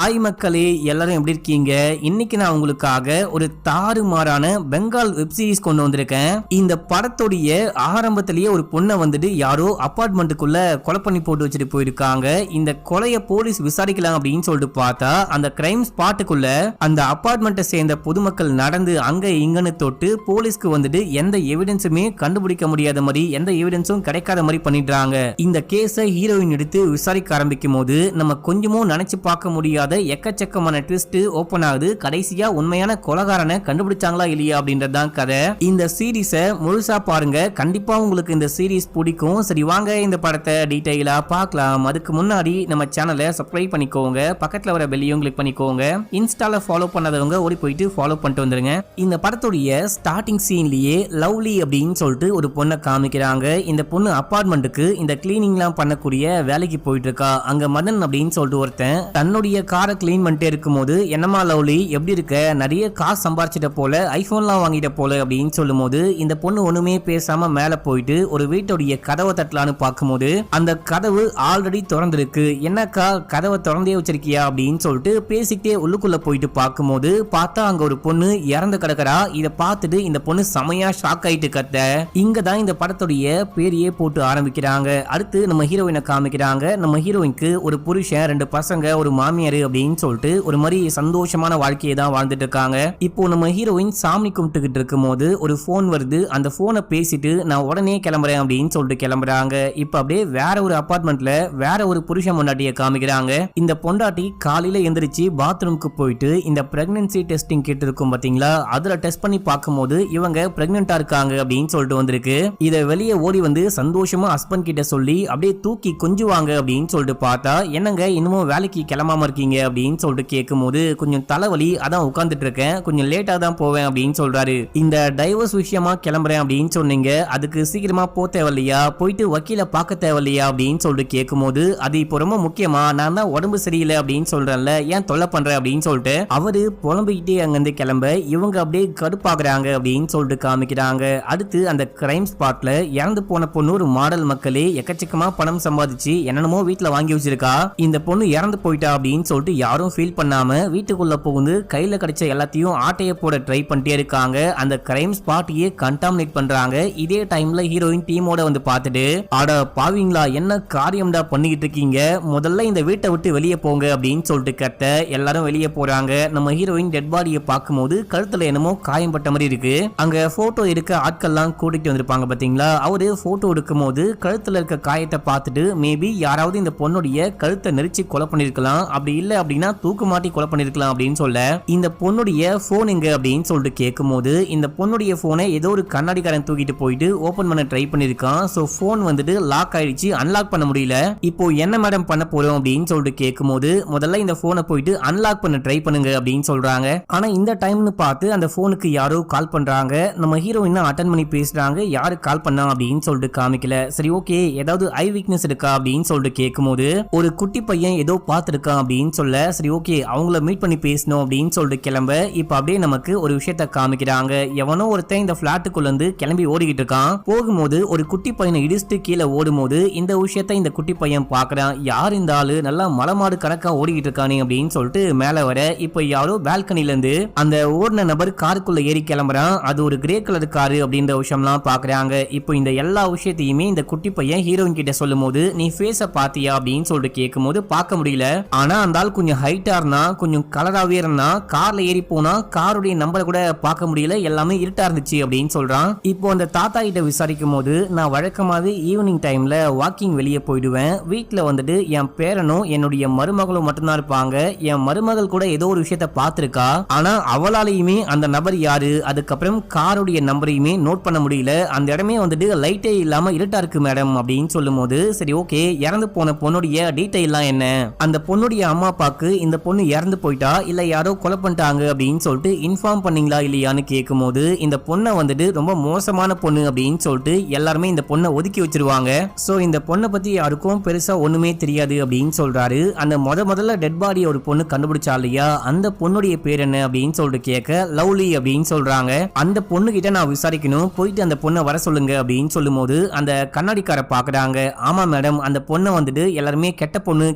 Hi மக்களே, எல்லாரும் எப்படி இருக்கீங்க? இன்னைக்கு நான் உங்களுக்காக ஒரு தாறுமாறான பெங்கால் வெப் சீரிஸ் கொண்டு வந்திருக்கேன். இந்த படத்துடைய ஆரம்பத்திலேயே ஒரு பொண்ணை வந்துட்டு யாரோ அபார்ட்மெண்ட்டுக்குள்ள கொலை பண்ணி போட்டு வச்சுட்டு போயிருக்காங்க. இந்த கொலையை போலீஸ் விசாரிக்கலாம் அப்படின்னு சொல்லிட்டு பார்த்தா அந்த கிரைம் ஸ்பாட்டுக்குள்ள அந்த அபார்ட்மெண்ட்டை சேர்ந்த பொதுமக்கள் நடந்து அங்க இங்கன்னு தொட்டு போலீஸ்க்கு வந்துட்டு எந்த எவிடன்ஸுமே கண்டுபிடிக்க முடியாத மாதிரி, எந்த எவிடன்ஸும் கிடைக்காத மாதிரி பண்ணிடுறாங்க. இந்த கேஸை ஹீரோயின் எடுத்து விசாரிக்க ஆரம்பிக்கும் போது நம்ம கொஞ்சமும் நினைச்சு பார்க்க முடியாத எக்கச்சக்கமான ட்விஸ்ட் ஓபன் ஆகுது. கடைசியா உண்மையான கொலைகாரனை கண்டுபிடிச்சாங்களா இல்லையா அப்படின்றதான் கதை. இந்த சீரிஸை முழுசா பாருங்க, கண்டிப்பா உங்களுக்கு இந்த சீரிஸ் பிடிக்கும். சரி வாங்க இந்த படத்தை டீடைலா பார்க்கலாம். அதுக்கு முன்னாடி நம்ம சேனலை சப்ஸ்கிரைப் பண்ணிக்கோங்க, பக்கத்துல வர பெல்லையும் கிளிக் பண்ணிக்கோங்க. இன்ஸ்டால ஃபாலோ பண்ணாதவங்க ஓடி போயிட்டு ஃபாலோ பண்ணிட்டு வந்துருங்க. இந்த படத்துடைய ஸ்டார்டிங் சீன்லயே லவ்லி அப்படின்னு சொல்லிட்டு ஒரு பொண்ணை காமிக்கிறாங்க. இந்த பொண்ணு அபார்ட்மெண்ட்டுக்கு இந்த கிளீனிங்லாம் பண்ணக்கூடிய வேலைக்கு போயிட்டு இருக்கா. அங்க மதன் அப்படின்னு சொல்லிட்டு ஒருத்தன் தன்னுடைய காரை கிளீன் பண்ணிட்டே இருக்கும்போது, என்னமா லவ்லி எப்படி இருக்க, நிறைய காசு சம்பாரிச்சிட்ட போல, ஐபோன்லாம் வாங்கிட்ட போல அப்படின்னு சொல்லும் போது இந்த பொண்ணு ஒண்ணுமே பேசாம மேல போயிட்டு ஒரு வீட்டுடைய கதவை தட்டலான்னு பார்க்கும்போது அந்த கதவு ஆல்ரெடி திறந்திருக்கு. என்னக்கா கதவை திறந்தே வச்சிருக்கியா அப்படின்னு சொல்லிட்டு பேசிக்கிட்டே உள்ளுக்குள்ள போயிட்டு பார்க்கும்போது பார்த்தா அங்க ஒரு பொண்ணு இறந்து கிடக்கிறா. இதை பார்த்துட்டு இந்த பொண்ணு செமையா ஷாக் ஆயிட்டு கத்த. இங்க தான் இந்த படத்துடைய பேரையே போட்டு ஆரம்பிக்கிறாங்க. அடுத்து நம்ம ஹீரோயினை காமிக்கிறாங்க. நம்ம ஹீரோயினுக்கு ஒரு புருஷன், 2 பசங்க, ஒரு மாமியார் அப்படின்னு சொல்லிட்டு ஒரு மாதிரி சந்தோஷமான வாழ்க்கையை தான் வாழ்ந்துட்டு இருக்காங்க. இப்போ நம்ம ஹீரோயின் சாமி கும்பிட்டுக்கிட்டு இருக்கும் போது ஒரு போன் வருது. அந்த போனை பேசிட்டு நான் உடனே கிளம்புறேன் அப்படின்னு சொல்லிட்டு கிளம்புறாங்க. இப்ப அப்படியே வேற ஒரு அபார்ட்மெண்ட்ல வேற ஒரு புருஷன் பொண்டாட்டியை காமிக்கிறாங்க. இந்த பொண்டாட்டி காலையில எந்திரிச்சு பாத்ரூமுக்கு போயிட்டு இந்த பிரெக்னன்சி டெஸ்டிங் கிட் இருக்கும் பாத்தீங்களா, அதுல டெஸ்ட் பண்ணி பார்க்கும்போது இவங்க பிரெக்னெண்டா இருக்காங்க அப்படின்னு சொல்லிட்டு வந்திருக்கு. இதை வெளியே ஓடி வந்து சந்தோஷமா ஹஸ்பண்ட் கிட்ட சொல்லி அப்படியே தூக்கி கொஞ்சுவாங்க அப்படின்னு சொல்லிட்டு பார்த்தா, என்னங்க இன்னமும் வேலைக்கு கிளம்பாம இருக்கீங்க அப்படின்னு சொல்லிட்டு கேட்கும்போது கொஞ்சம் தலைவலி, அதான் உட்கார்ந்துட்டு இருக்கேன், கொஞ்சம் லேட்டா தான் போவேன் அப்படின்னு சொல்றாரு. இந்த டைவர்ஸ் விஷயமா கிளம்புறேன் அப்படின்னு சொன்னீங்க, அதுக்கு சீக்கிரமா போ தேவையில்லையா, போயிட்டு வக்கீல பார்க்க தேவையில்லையா அப்படின்னு சொல்லிட்டு கேட்கும்போது, அது இப்போ ரொம்ப முக்கியமா, நான் தான் உடம்பு சரியில்லை அப்படின்னு சொல்றேன்ல, ஏன் தொல்லை பண்ற அப்படின்னு சொல்லிட்டு அவரு புலம்பிக்கிட்டே அங்கிருந்து கிளம்ப இவங்க அப்படியே கடுப்பாக்குறாங்க அப்படின்னு சொல்லிட்டு காமிக்கிறாங்க. அடுத்து அந்த கிரைம் ஸ்பாட்ல இறந்து போன பொண்ணு ஒரு மாடல் மக்களே, எக்கச்சக்கமா பணம் சம்பாதிச்சு என்னென்னமோ வீட்டுல வாங்கி வச்சிருக்கா. இந்த பொண்ணு இறந்து போயிட்டா அப்படின்னு சொல்லிட்டு யாரும் ஃபீல் பண்ணாம வீட்டுக்குள்ள புகுந்து கையில கிடைச்ச எல்லாத்தையும் ஆட்டைய போட ட்ரை பண்ணிட்டே இருக்காங்க. அந்த கிரைம் ஸ்பாட்டையே கண்டாமினேட் பண்றாங்க. இதே டைம்ல ஹீரோயின் டீமோட வந்து பார்த்துட்டு, ஆட பாவீங்களா, என்ன காரியம்டா பண்ணிக்கிட்டு இருக்கீங்க, முதல்ல இந்த வீட்டை விட்டு வெளியே போங்க அப்படின்னு சொல்லிட்டு கத்த எல்லாரும் வெளியே போறாங்க. நம்ம ஹீரோயின் டெட் பாடியை பார்க்கும்போது கழுத்துல என்னமோ காயம் பட்ட மாதிரி இருக்கு. அங்க போட்டோ எடுக்க ஆட்கள்லாம் கூட்டிட்டு வந்திருப்பாங்க பாத்தீங்களா, அவரு போட்டோ எடுக்கும் போது கழுத்துல இருக்க காயத்தை பார்த்துட்டு மேபி யாராவது இந்த பொண்ணுடைய கழுத்தை நெரிச்சு கொலை பண்ணிருக்கலாம், அப்படி இல்ல அப்படின்னா தூக்கு மாட்டி கொலை பண்ணிருக்கலாம் அப்படின்னு சொல்ல, இந்த பொண்ணுடைய போன் எங்க அப்படின்னு சொல்லிட்டு கேட்கும்போது இந்த பொண்ணுடைய போனை ஏதோ ஒரு கண்ணாடிக்காரன் தூக்கிட்டு போயிட்டு ஓபன் பண்ண ட்ரை பண்ணிருக்கான். சோ போன் வந்துட்டு லாக் ஆயிடுச்சு, அன்லாக் பண்ண முடியல. இப்போ என்ன மேடம் பண்ண போறோம் அப்படின்னு சொல்லிட்டு கேட்கும்போது, முதல்ல இந்த போனை போயிட்டு அன்லாக் பண்ண ட்ரை பண்ணுங்க அப்படின்னு சொல்றாங்க. ஆனா இந்த டைம்னு பார்த்து அந்த போனுக்கு யாரோ கால் பண்றாங்க. நம்ம ஹீரோயின் அட்டன் பண்ணி பேசுறாங்க. யாரு கால் பண்ணா அப்படின்னு சொல்லிட்டு காமிக்கல. சரி ஓகே, ஏதாவது ஐ வீக்னஸ் இருக்கா அப்படின்னு சொல்லிட்டு கேட்கும்போது ஒரு குட்டி பையன் ஏதோ பார்த்திருக்கான் அப்படின்னு சொல்ல, சரி ஓகே அவங்கள மீட் பண்ணி பேசணும் அப்படின்னு சொல்லிட்டு கிளம்ப இப்ப அப்படியே நமக்கு ஒரு விஷயத்த காமிக்கிறாங்க. எவனோ ஒருத்தன் இந்த பிளாட்டுக்குள்ள இருந்து கிளம்பி ஓடிக்கிட்டு இருக்கான். போகும்போது ஒரு குட்டி பையனை இடிச்சுட்டு கீழே ஓடும் போது இந்த விஷயத்த இந்த குட்டி பையன் பாக்குறான். யார் இந்த ஆளு, நல்லா மலமாடு கணக்கா ஓடிக்கிட்டு இருக்கானே அப்படின்னு சொல்லிட்டு மேல வர இப்ப யாரோ பால்கனில இருந்து அந்த ஓடின நபர் காருக்குள்ள ஏறி கிளம்புறான். அது ஒரு கிரே கலர் காரு அப்படின்ற விஷயம்லாம் பாக்குறாங்க. இப்போ இந்த எல்லா விஷயத்தையுமே இந்த குட்டி பையன் ஹீரோயின் கிட்ட சொல்லும் போது, நீ ஃபேஸ பாத்தியா அப்படின்னு சொல்லிட்டு கேட்கும்போது பார்க்க முடியல. ஆனா அந்த ஆள் கொஞ்சம் ஹைட்டா இருந்தா, கொஞ்சம் கலராவே இருந்தா, கார்ல ஏறி போனா காருடைய நம்பரை கூட பார்க்க முடியல, எல்லாமே இருட்டா இருந்துச்சு அப்படின்னு சொல்றான். இப்போ அந்த தாத்தா கிட்ட விசாரிக்கும் போது, நான் வழக்கமாவே ஈவினிங் டைம்ல வாக்கிங் வெளியே போயிடுவேன், வீட்டுல வந்துட்டு என் பேரனும் என்னுடைய மருமகளும் மட்டும்தான் இருப்பாங்க, என் மருமகள் கூட ஏதோ ஒரு விஷயத்த பார்த்திருக்கா, ஆனா அவளாலையுமே அந்த நபர் யாரு, அதுக்கப்புறம் காருடைய நம்பரையுமே நோட் பண்ண முடியல, அந்த இடமே வந்துட்டு லைட்டே இல்லாம இருட்டா இருக்கு மேடம் அப்படின்னு சொல்லும் போது, சரி ஓகே இறந்து போன பொண்ணுடைய டீடைல்லாம் என்ன, அந்த பொண்ணுடைய அம்மா அப்பாக்கு இந்த பொண்ணு இறந்து போயிட்டா இல்ல யாரோ கொலை பண்ணிட்டாங்க அப்படின்னு சொல்லிட்டு இன்ஃபார்ம் பண்ணீங்களா இல்லையான்னு கேட்கும்போது, இந்த பொண்ணை வந்துட்டு ரொம்ப மோசமான பொண்ணு அப்படின்னு சொல்லிட்டு எல்லாருமே இந்த பொண்ணை ஒதுக்கி வச்சிருவாங்க. சோ இந்த பொண்ணை பத்தி யாருக்கும் பெருசா ஒண்ணுமே தெரியாது அப்படின்னு சொல்றாரு. அந்த முதல்ல டெட் பாடி ஒரு பொண்ணு கண்டுபிடிச்சா இல்லையா, அந்த பொண்ணுடைய பேர் என்ன அப்படின்னு சொல்லிட்டு கேட்க லவ்லி அப்படின்னு சொல்றாங்க. அந்த பொண்ணு கிட்ட நான் விசாரிக்கணும், போயிட்டு அந்த பொண்ணை வர சொல்லுங்க அப்படின்னு சொல்லும் போது அந்த கண்ணாடிக்கார பாக்குறாங்க. ஆமா மேடம், அந்த பொண்ணை வந்துட்டு எல்லாருமே கெட்ட பொண்ணு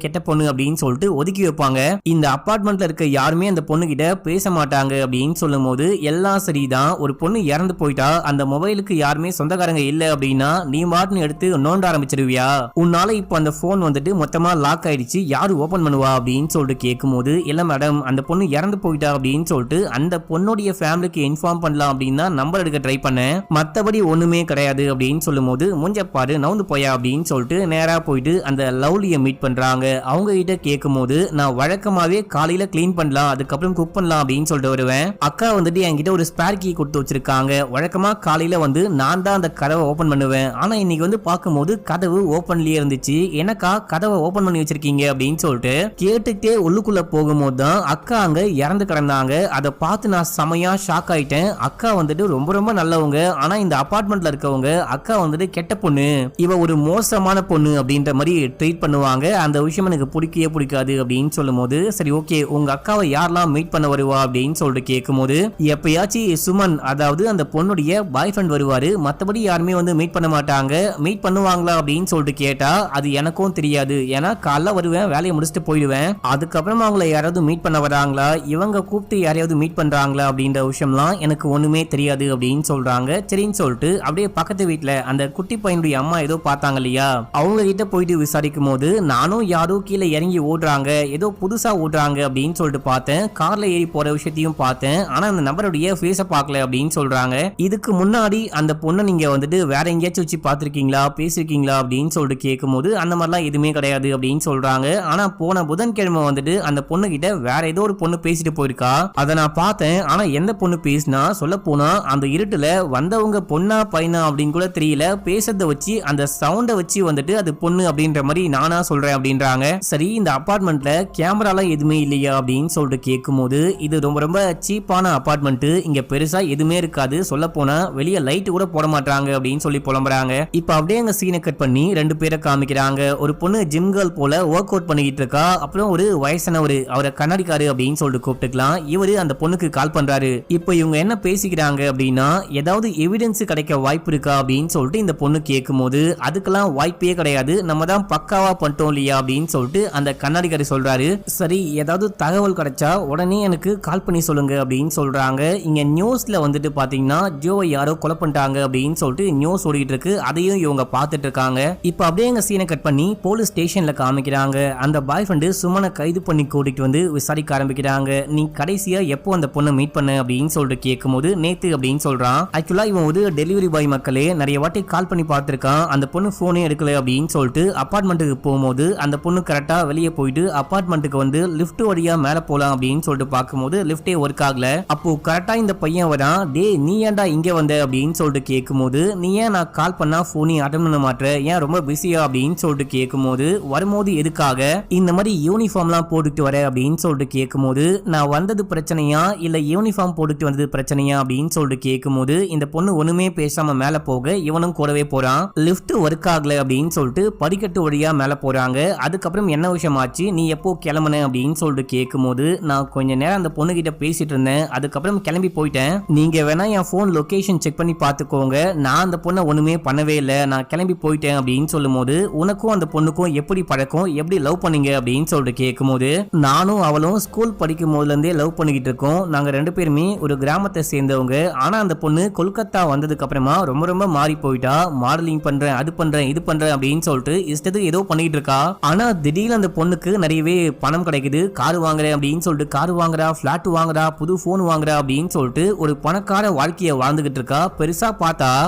அப்படின்னு சொல்லிட்டு ஒதுக்கி வைப்பாங்க. இந்த அபார்ட்மெண்ட்ல இருக்க யாருமே அந்த பொண்ணு கிட்ட பேச மாட்டாங்க அப்படின்னு சொல்லும் போது எல்லாம் சரிதான், ஒரு பொண்ணு இறந்து போயிட்டா அந்த மொபைலுக்கு யாருமே சொந்தக்காரங்க இல்ல அப்படின்னா நீ மாட்டுன்னு எடுத்து நோண்ட ஆரம்பிச்சிருவியா? உன்னால இப்ப அந்த போன் வந்துட்டு மொத்தமா லாக் ஆயிடுச்சு, யாரு ஓபன் பண்ணுவா அப்படின்னு சொல்லிட்டு கேட்கும்போது இல்ல மேடம் அந்த பொண்ணு இறந்து போயிட்டா அப்படின்னு சொல்லிட்டு அந்த பொண்ணுடைய ஃபேமிலிக்கு இன்ஃபார்ம் பண்ணலாம் அப்படின்னா நம்பர் எடுக்க ட்ரை பண்ணேன், மத்தபடி ஒண்ணுமே கிடையாது அப்படின்னு சொல்லும் போது முஞ்சப்பாரு நவுந்து போயா அப்படின்னு சொல்லிட்டு நேரா போயிட்டு அந்த லவ்லிய மீட் பண்றாங்க. அவங்க கிட்ட கேட்கும் போது நான் வழக்கமாவே காலையில கிளீன் பண்ணலாம் அதுக்கப்புறம் குக் பண்ணலாம் அப்படின்னு சொல்லிட்டு வருவேன். அக்கா வந்துட்டு என்கிட்ட ஒரு ஸ்பேர் கீ கொடுத்து வச்சிருக்காங்க, வழக்கமா காலையில வந்து நான் தான் அந்த கதவை ஓபன் பண்ணுவேன், ஆனா இன்னைக்கு வந்து பார்க்கும்போது கதவு ஓபன்லயே இருந்துச்சு, எனக்கா கதவை ஓபன் பண்ணி வச்சிருக்கீங்க அப்படின்னு சொல்லிட்டு கேட்டுட்டே உள்ளுக்குள்ள போகும்போது தான் அக்கா அங்க இறந்து கிடந்தாங்க. அதை பார்த்து நான் செமையா ஷாக் ஆயிட்டேன். அக்கா வந்துட்டு ரொம்ப ரொம்ப நல்லவங்க, ஆனா இந்த அபார்ட்மெண்ட்ல இருக்கவங்க அக்கா வந்துட்டு கெட்ட பொண்ணு, இவ ஒரு மோசமான பொண்ணு அப்படின்ற மாதிரி ட்ரீட் பண்ணுவாங்க, அந்த விஷயம் எனக்கு பிடிக்கவே பிடிக்காது அப்படின்னு சொல்லும் போது சரி ஓகே உங்க அக்காவை யாரெல்லாம் மீட் பண்ண வருவா அப்படின்னு சொல்லிட்டு கேட்கும் போது எப்பயாச்சும் சுமன் அதாவது அந்த பொண்ணுடைய பாய் ஃப்ரெண்ட் வருவாரு, மத்தபடி யாருமே வந்து மீட் பண்ண மாட்டாங்க. மீட் பண்ணுவாங்களா அப்படின்னு சொல்லிட்டு கேட்டா அது எனக்கும் தெரியாது, ஏன்னா காலைல வருவேன் வேலையை முடிச்சுட்டு போயிடுவேன், அதுக்கப்புறம் அவங்கள யாராவது மீட் பண்ண வராங்களா இவங்க கூப்பிட்டு யாரையாவது மீட் பண்றாங்களா அப்படின்ற விஷயம்லாம் எனக்கு ஒண்ணுமே தெரியாது அப்படின்னு சொல்றாங்க. சரின்னு சொல்லிட்டு அப்படியே பக்கத்து வீட்டுல அந்த குட்டி பையனுடைய அம்மா ஏதோ பார்த்தாங்க இல்லையா, அவங்க கிட்ட போயிட்டு விசாரிக்கும் போது நானும் யாரோ கீழே இறங்கி ஓடுறாங்க, ஏதோ புதுசா ஓடுறாங்க அப்படின்னு சொல்லிட்டு பார்த்தேன், கார்ல ஏறி போற விஷயத்தையும் பார்த்தேன், ஆனா அந்த நபருடைய ஃபேஸ பார்க்கல அப்படின்னு சொல்றாங்க. இதுக்கு முன்னாடி அந்த பொண்ணை நீங்க வந்துட்டு வேற எங்கேயாச்சும் வச்சு பார்த்திருக்கீங்களா பேசிருக்கீங்களா அப்படின்னு சொல்லிட்டு கேட்கும்போது அந்த மாதிரிலாம் எதுவுமே கிடையாது அப்படின்னு சொல்றாங்க. ஆனா போன புதன்கிழமை வந்துட்டு அந்த பொண்ணு கிட்ட வேற ஏதோ ஒரு பொண்ணு பேசிட்டு போயிருக்கா, அதை நான் பார்த்தேன், ஆனா எந்த பொண்ணு பேசினா சொல்ல போனா அந்த இருட்டுல வந்தவங்க பொண்ணா பையனா அப்படின்னு கூட தெரியல, பேசுறத வச்சு அந்த சவுண்ட வச்சு வந்துட்டு அது பொண்ணு அப்படின்ற மாதிரி நானா சொல்றேன் அப்படின்றாங்க. சரி இந்த அபார்ட்மெண்ட்ல கேமராலாம் எதுவுமே இல்லையா அப்படின்னு சொல்லிட்டு கேட்கும்போது இது ரொம்ப ரொம்ப சீப்பான அபார்ட்மெண்ட், இங்க பெருசா எதுவுமே இருக்காது, சொல்ல போனா வெளியே லைட் கூட போட மாட்டாங்க அப்படின்னு சொல்லி புலம்புறாங்க. இப்ப அப்படியே அங்க சீனை கட் பண்ணி ரெண்டு பேரை காமிக்கிறாங்க. ஒரு பொண்ணு ஜிம் கேர்ள் போல ஒர்க் அவுட் பண்ணிட்டு இருக்கா, அப்புறம் ஒரு வயசானவரு அவரை கண்ணாடிக்காரு அப்படின்னு சொல்லிட்டு கூப்பிட்டுக்கலாம், இவரு அந்த பொண்ணுக்கு கால் பண்றாரு. இப்ப இவங்க என்ன பேசிக்கிறாங்க அப்படின்னா ஏதாவது எவிடன்ஸ் கிடைக்க வாய்ப்பு இருக்கா அப்படின்னு சொல்லிட்டு இந்த பொண்ணு கேட்கும்போது அதுக்கெல்லாம் வாய்ப்பே கிடையாது, நம்ம தான் பக்காவா பண்ணிட்டோம் இல்லையா அப்படின்னு சொல்லிட்டு அந்த கண்ணாடிக்காரி சொல்றாரு. சரி ஏதாவது தகவல் கிடைச்சா உடனே எனக்கு கால் பண்ணி சொல்லுங்க அப்படின்னு சொல்றாங்க. இங்க நியூஸ்ல வந்துட்டு பாத்தீங்கன்னா ஜோவை யாரோ கொலை பண்ணிட்டாங்க அப்படின்னு சொல்லிட்டு நியூஸ் ஓடிட்டு இருக்கு, அதையும் இவங்க பார்த்துட்டு இருக்காங்க. இப்ப அப்படியே எங்க சீனை கட் பண்ணி போலீஸ் ஸ்டேஷன்ல காமிக்கிறாங்க. அந்த பாய் ஃப்ரெண்டு சுமனை கைது பண்ணி கூட்டிட்டு வந்து விசாரிக்க ஆரம்பிக்கிறாங்க. நீ கடைசியா எப்போ அந்த பொண்ணை மீட் பண்ண அப்படின்னு சொல்லிட்டு கேட்கும்போது நேத்து அப்படின்னு சொல்றான். ஆக்சுவலா இவன் ஒரு டெலிவரி பாய் மக்களே நிறைய வாட்டி கால் பண்ணி பார்த்திருக்கான், அந்த பொண்ணு போனே எடுக்கல அப்படின்னு சொல்லிட்டு அபார்ட்மெண்ட்டுக்கு போகும்போது அந்த பொண்ணு கரெக்டா வெளியே போயிட்டு அபார்ட்மெண்ட்டுக்கு வந்து லிஃப்ட் வழியா மேல போலாம் அப்படின்னு சொல்லிட்டு பார்க்கும்போது லிஃப்டே ஒர்க் ஆகல. அப்போ கரெக்டா இந்த பையன் வரான், டே நீ ஏன்டா இங்க வந்த அப்படின்னு சொல்லிட்டு கேட்கும்போது நீ ஏன் நான் கால் பண்ணா போனி அட்டன் பண்ண மாட்டேற, ஏன் ரொம்ப பிஸியா அப்படின்னு சொல்லிட்டு கேட்கும்போது வரும்போது எதுக்காக இந்த மாதிரி யூனிஃபார்ம்லாம் போட்டுட்டு வர அப்படின்னு சொல்லிட்டு கேட்கும்போது நான் வந்தது பிரச்சனையா இல்ல யூனிஃபார்ம் போட்டுட்டு வந்தது பிரச்சனையா அப்படின்னு சொல்லிட்டு கேட்கும்போது இந்த பொண்ணு ஒண்ணுமே பேசாம மேல போக இவனும் கூடவே போறான். லிஃப்ட் ஒர்க் ஆகல அப்படின்னு சொல்லிட்டு படிக்கட்டு வழியா மேல போறாங்க. அதுக்கப்புறம் என்ன விஷயம் ஆச்சு நீ எப்போ கிளம்புன அப்படின்னு சொல்லிட்டு கேட்கும்போது நான் கொஞ்ச நேரம் அந்த பொண்ணு கிட்ட பேசிட்டு இருந்தேன், அதுக்கப்புறம் கிளம்பி போயிட்டேன், நீங்க வேணா என் போன் லொகேஷன் செக் பண்ணி பாத்துக்கோங்க, நான் அந்த பொண்ணை ஒண்ணுமே பண்ணவே இல்லை, நான் கிளம்பி போயிட்டேன் அப்படின்னு சொல்லும் போது உனக்கும் அந்த பொண்ணுக்கும் எப்படி பழக்கம், எப்படி லவ் பண்ணீங்க அப்படின்னு சொல்லிட்டு கேட்கும்போது நானும் அவளும் ஸ்கூல் படிக்கும் போதுல இருந்தே லவ் பண்ணிக்கிட்டு இருக்கோம், நாங்க ரெண்டு பேருமே ஒரு கிராமத்தை சேர்ந்தவங்க, ஆனா அந்த பொண்ணு கொல்கத்தா வந்ததுக்கு அப்புறமா ரொம்ப ரொம்ப மாறி போயிட்டா, மாடலிங் பண்றேன் அது பண்றேன் இது பண்றேன் அப்படின்னு சொல்லிட்டு இஷ்டத்துக்கு ஏதோ பண்ணிட்டு இருக்கா, ஆனா திடீர்னு அந்த பொண்ணுக்கு நிறையவே பணம் கிடைக்குது, கார் வாங்குறேன் அப்படின்னு சொல்லிட்டு கார் வாங்குறா, பிளாட் வாங்குறா, புது போன் வாங்குறா அப்படின்னு சொல்லிட்டு ஒரு பணக்கார வாழ்க்கையை வாழ்ந்துகிட்டு இருக்கா. பெருசா பார்த்தா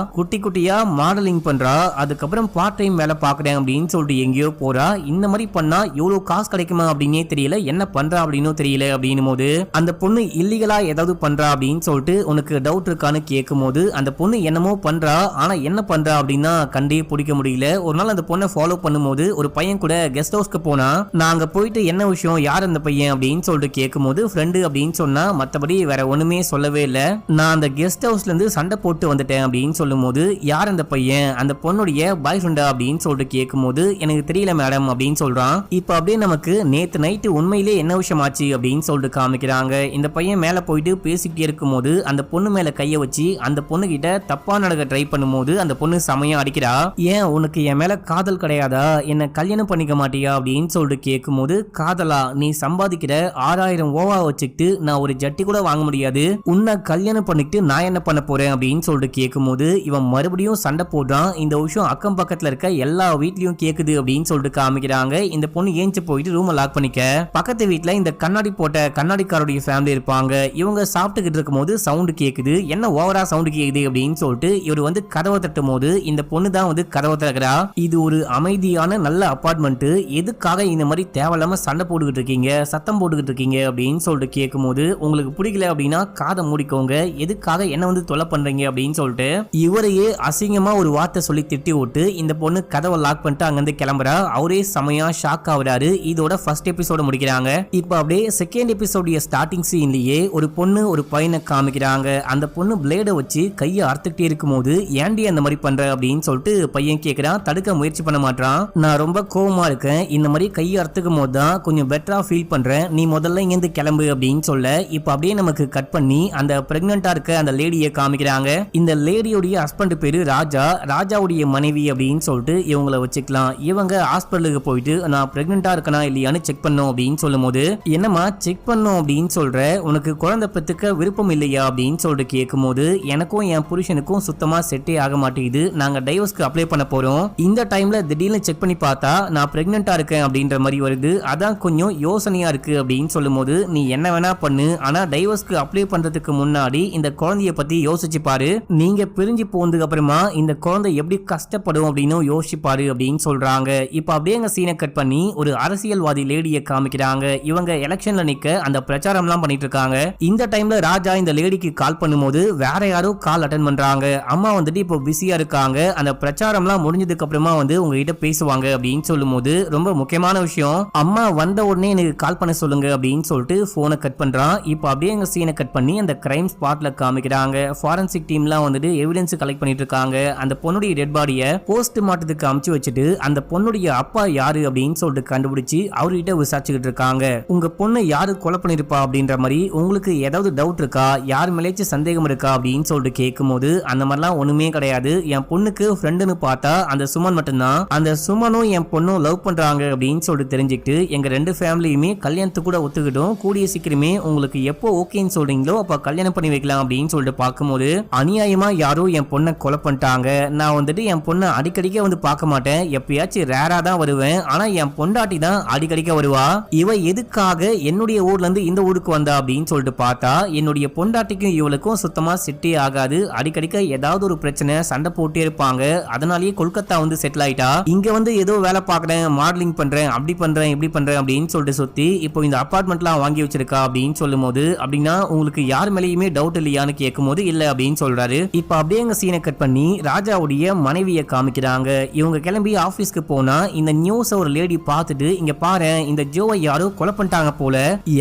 குட்டி குட்டியா மாடலிங் பண்றா, அதுக்கப்புறம் பார்ட் டைம் வேலை பாக்குறேன் அப்படின்னு சொல்லிட்டு எங்கேயோ போறா, இந்த மாதிரி பண்ணா எவ்வளவு காசு கிடைக்குமா அப்படின்னே தெரியல, என்ன பண்றா அப்படின்னு தெரியல அப்படின்னும் போது அந்த பொண்ணு இல்லீகலா ஏதாவது பண்றா அப்படின்னு சொல்லிட்டு உனக்கு டவுட் இருக்கான்னு கேட்கும் போது அந்த பொண்ணு என்னமோ பண்றா, ஆனா என்ன பண்றா அப்படின்னா கண்டே பிடிக்க முடியல. ஒரு நாள் அந்த பொண்ணை ஃபாலோ பண்ணும்போது ஒரு பையன் கூட கெஸ்ட் ஹவுஸ்க்கு போனா, நாங்க போயிட்டு என்ன விஷயம் யார் அந்த பையன் அப்படின்னு சொல்லிட்டு கேட்கும்போது ஃப்ரெண்டு அப்படின்னு சொன்னா, மத்தபடி வேற ஒண்ணுமே சொல்லவே இல்ல, நான் அந்த கெஸ்ட் ஹவுஸ்ல இருந்து சண்டை போட்டு வந்துட்டேன் அப்படின்னு சொல்லும் போது யார் அந்த பையன், அந்த பொண்ணுடைய பாய் ஃப்ரெண்டா அப்படின்னு சொல்லிட்டு கேட்கும்போது எனக்கு தெரியல மேடம் அப்படின்னு சொல்றான். இப்ப அப்படியே நமக்கு நேத்து நைட்டு உண்மையிலே என்ன விஷயம் ஆச்சு அப்படின்னு சொல்லிட்டு காமிக்கிறாங்க. இந்த பையன் மேல போயிட்டு பேசிக்கிட்டே இருக்கும்போது அந்த பொண்ணு மேல கைய வச்சு அந்த பொண்ணு கிட்ட தப்பா நடக்க ட்ரை பண்ணும்போது அந்த பொண்ணு சமயம் அடிக்கிறா. ஏன் உனக்கு என் மேல காதல் கிடையாதா, என்ன கல்யாணம் பண்ணிக்க மாட்டியா அப்படின்னு சொல்லிட்டு கேட்கும்போது காதலா, நீ சம்பாதிக்கிற 6000 ஓவா வச்சுக்கிட்டு நான் ஒரு ஜட்டி கூட வாங்க முடியாது, உன்னை கல்யாணம் பண்ணிக்கிட்டு நான் என்ன பண்ண போறேன் அப்படின்னு சொல்லிட்டு கேட்கும்போது இவன் மறுபடியும் சண்டை போடுறான். இந்த விஷயம் அக்கம் பக்கத்துல இருக்க எல்லா வீட்லயும் கேக்குது அப்படின்னு சொல்லிட்டு காமிக்கிறாங்க. இந்த பொண்ணு ஏஞ்சி போயிட்டு ரூமை லாக் பண்ணிக்க. பக்கத்து வீட்டுல இந்த கண்ணாடி போட்ட கண்ணாடிக்காரோடைய ஃபேமிலி இருப்பாங்க. இவங்க சாப்பிட்டுக்கிட்டு இருக்கும் போது சவுண்ட் கேக்குது. என்ன ஓவரா சவுண்ட் கேக்குது அப்படின்னு சொல்லிட்டு இவர் வந்து கதவை தட்டும் போது இந்த பொண்ணு தான் வந்து கதவை திறக்கிறா. இது ஒரு அமைதியான நல்ல அபார்ட்மெண்ட், எதுக்காக இந்த மாதிரி தேவையில்லாம சண்டை போட்டுக்கிட்டு இருக்கீங்க, சத்தம் போட்டுக்கிட்டு இருக்கீங்க அப்படின்னு சொல்லிட்டு கேட்கும்போது உங்களுக்கு பிடிக்கல அப்படின்னா காதை மூடிக்கோங்க, எதுக்காக என்ன வந்து தொலை பண்றீங்க அப்படின்னு சொல்லிட்டு இவரையே அசிங்கமா ஒரு வார்த்தை சொல்லி திட்டி விட்டு இந்த பொண்ணு கதவை லாக் பண்ணிட்டு அங்கிருந்து கிளம்புறா. அவரே செமையா ஷாக் ஆகுறாரு. இதோட ஃபர்ஸ்ட் எபிசோட முடிக்கிறாங்க. இப்ப அப்படியே செகண்ட் எபிசோடைய ஸ்டார்டிங் சீன்லயே ஒரு பொண்ணு ஒரு பையனை காமிக்கிறாங்க. அந்த பொண்ணு பிளேட வச்சு கையை அறுத்துக்கிட்டே இருக்கும்போது ஏன்டி அந்த மாதிரி பண்ற அப்படின்னு சொல்லிட்டு பையன் கேட்கிறான். தடுக்க முயற்சி பண்ண மாட்டான். நான் ரொம்ப கோவமா இருக்கேன், இந்த மாதிரி கையை அறுத்துக்கும் போது தான் கொஞ்சம் பெட்டரா ஃபீல் பண்றேன், நீ முதல்ல இங்கிருந்து கிளம்பு அப்படின்னு சொல்ல இப்ப அப்படியே நமக்கு கட் பண்ணி அந்த பிரெக்னண்டா இருக்க அந்த லேடியை காமிக்கிறாங்க. இந்த லேடியோடைய ஹஸ்பண்ட் பேரு ராஜா, ராஜாவுடைய மனைவி அப்படின்னு சொல்லிட்டு இவங்களை வச்சுக்கலாம். இவங்க ஹாஸ்பிட்டலுக்கு போயிட்டு நான் பிரெக்னண்டா இருக்கனா இல்லையான்னு செக் பண்ணோம் அப்படின்னு சொல்லும் போது என்னமா செக் பண்ணோம் அப்படின்னு சொல்ற, உனக்கு குழந்தை பெத்துக்க விருப்பம் இல்லையா அப்படின்னு சொல்லிட்டு கேட்கும் போது எனக்கும் என் புருஷனுக்கும் சுத்தமா செட்டே ஆக மாட்டேங்குது, நாங்க டைவர்ஸ்க்கு அப்ளை பண்ண போறோம், இந்த டைம்ல திடீர்னு செக் பண்ணி பார்த்தா நான் பிரெக்னண்டா இருக்கேன் அப்படின்ற மாதிரி வருது, அதான் கொஞ்சம் யோசனையா இருக்கு அப்படின்னு சொல்லும் போது நீ என்ன வேணா பண்ணு, ஆனா டைவர்ஸ்க்கு அப்ளை பண்றதுக்கு முன்னாடி இந்த குழந்தைய பத்தி யோசிச்சு பாரு, நீங்க பிரிஞ்சு போனதுக்கு அப்புறமா இந்த குழந்தை எப்படி கஷ்டப்படும் அப்படின்னு யோசிச்சு பாரு அப்படின்னு சொல்றாங்க. இப்ப அப்படியே எங்க சீனை கட் பண்ணி ஒரு அரசியல்வாதி லேடியை காமிக்கிறாங்க. இவங்க எலெக்ஷன்ல நிக்க அந்த பிரச்சாரம் எல்லாம் பண்ணிட்டு இருக்காங்க. இந்த டைம்ல ராஜா இந்த லேடிக்கு கால் பண்ணும்போது வேற யாரோ கால் அட்டன் பண்றாங்க. அம்மா வந்துட்டு இப்போ பிஸியா இருக்காங்க, அந்த பிரச்சாரம் எல்லாம் முடிஞ்சதுக்கு அப்புறமா வந்து உங்ககிட்ட பேசுவாங்க அப்படின்னு சொல்லும் போது ரொம்ப முக்கியமான விஷயம், அம்மா வந்த உடனே எனக்கு கால் பண்ண சொல்லுங்க அப்படின்னு சொல்லிட்டு போனை கட் பண்றான். இப்போ அப்படியே எங்க சீனை கட் பண்ணி அந்த கிரைம் ஸ்பாட்ல காமிக்கிறாங்க. ஃபாரன்சிக் டீம்லாம் வந்துட்டு எவிடன்ஸ் கலெக்ட் பண்ணிட்டு இருக்காங்க. அந்த பொண்ணுடைய டெட் பாடியை போஸ்ட் மார்ட்டத்துக்கு அமுச்சு வச்சுட்டு அந்த பொண்ணுடைய அப்பா யாரு அப்படின்னு சொல்லிட்டு கண்டுபிடிச்சு அவர்கிட்ட விசாரிச்சுக்கிட்டு இருக்காங்க. உங்க பொண்ணு யாரு கொலை பண்ணிருப்பா அப்படின்ற மாதிரி உங்களுக்கு ஏதாவது டவுட் இருக்கா, யார் மேலேச்சும் சந்தேகம் இருக்கா அப்படின்னு சொல்லிட்டு கேட்கும் போது அந்த மாதிரிலாம் ஒண்ணுமே கிடையாது, என் பொண்ணுக்கு ஃப்ரெண்டுன்னு பார்த்தா அந்த சுமன் மட்டும்தான், அந்த சுமனும் என் பொண்ணும் லவ் பண்றாங்க அப்படின்னு சொல்லிட்டு தெரிஞ்சுக்கிட்டு எங்க ரெண்டு ஃபேமிலியுமே கல்யாணத்துக்கு கூட ஒத்துக்கிட்டோம், கூடிய சீக்கிரமே உங்களுக்கு எப்போ ஓகேன்னு சொல்றீங்களோ அப்ப கல்யாணம் பண்ணி வைக்கலாம் அப்படின்னு சொல்லிட்டு பார்க்கும்போது அநியாயமா யாரோ என் பொண்ணை கொலை பண்ணிட்டாங்க, நான் வந்துட்டு என் பொண்ணை அடிக்கடிக்க வந்து பார்க்க மாட்டேன், எப்பயாச்சும் ரேரா தான் வருவேன், ஆனா என் பொண்டாட்டி தான் அடிக்கடிக்க வருவா, இவ எதுக்காக என்னுடைய ஊர்ல இருந்து இந்த ஊருக்கு வந்தா அப்படின்னு சொல்லிட்டு பார்த்தா என்னுடைய பொண்டாட்டிக்கும் இவளுக்கும் சுத்தமா செட்டே ஆகாது, அடிக்கடிக்க ஏதாவது ஒரு பிரச்சனை சண்டை போட்டே இருப்பாங்க, அதனாலேயே கொல்கத்தா வந்து செட்டில் ஆயிட்டா, இங்க வந்து ஏதோ வேலை பார்க்கறேன், மாடலிங் பண்றேன், அப்படி பண்றேன் இப்படி பண்றேன் அப்படின்னு சொல்லிட்டு சுத்தி இப்போ இந்த அபார்ட்மெண்ட்லாம் வாங்கி வச்சிருக்கா அப்படின்னு சொல்லும் போது அப்படின்னா உங்களுக்கு யார் மேலேயுமே டவுட் இல்லையான்னு கேட்கும் போது இல்ல அப்படின்னு சொல்றாரு. இப்ப அப்படியே எங்க சீனை கட் பண்ணி ராஜாவுடைய மனைவியை காமிக்கிறாங்க. இவங்க கிளம்பி ஆபீஸ்க்கு போனா இந்த நியூஸ் ஒரு லேடி பார்த்துட்டு இங்க பாரு இந்த ஜோவை யாரோ கொலை பண்ணிட்டாங்க போல,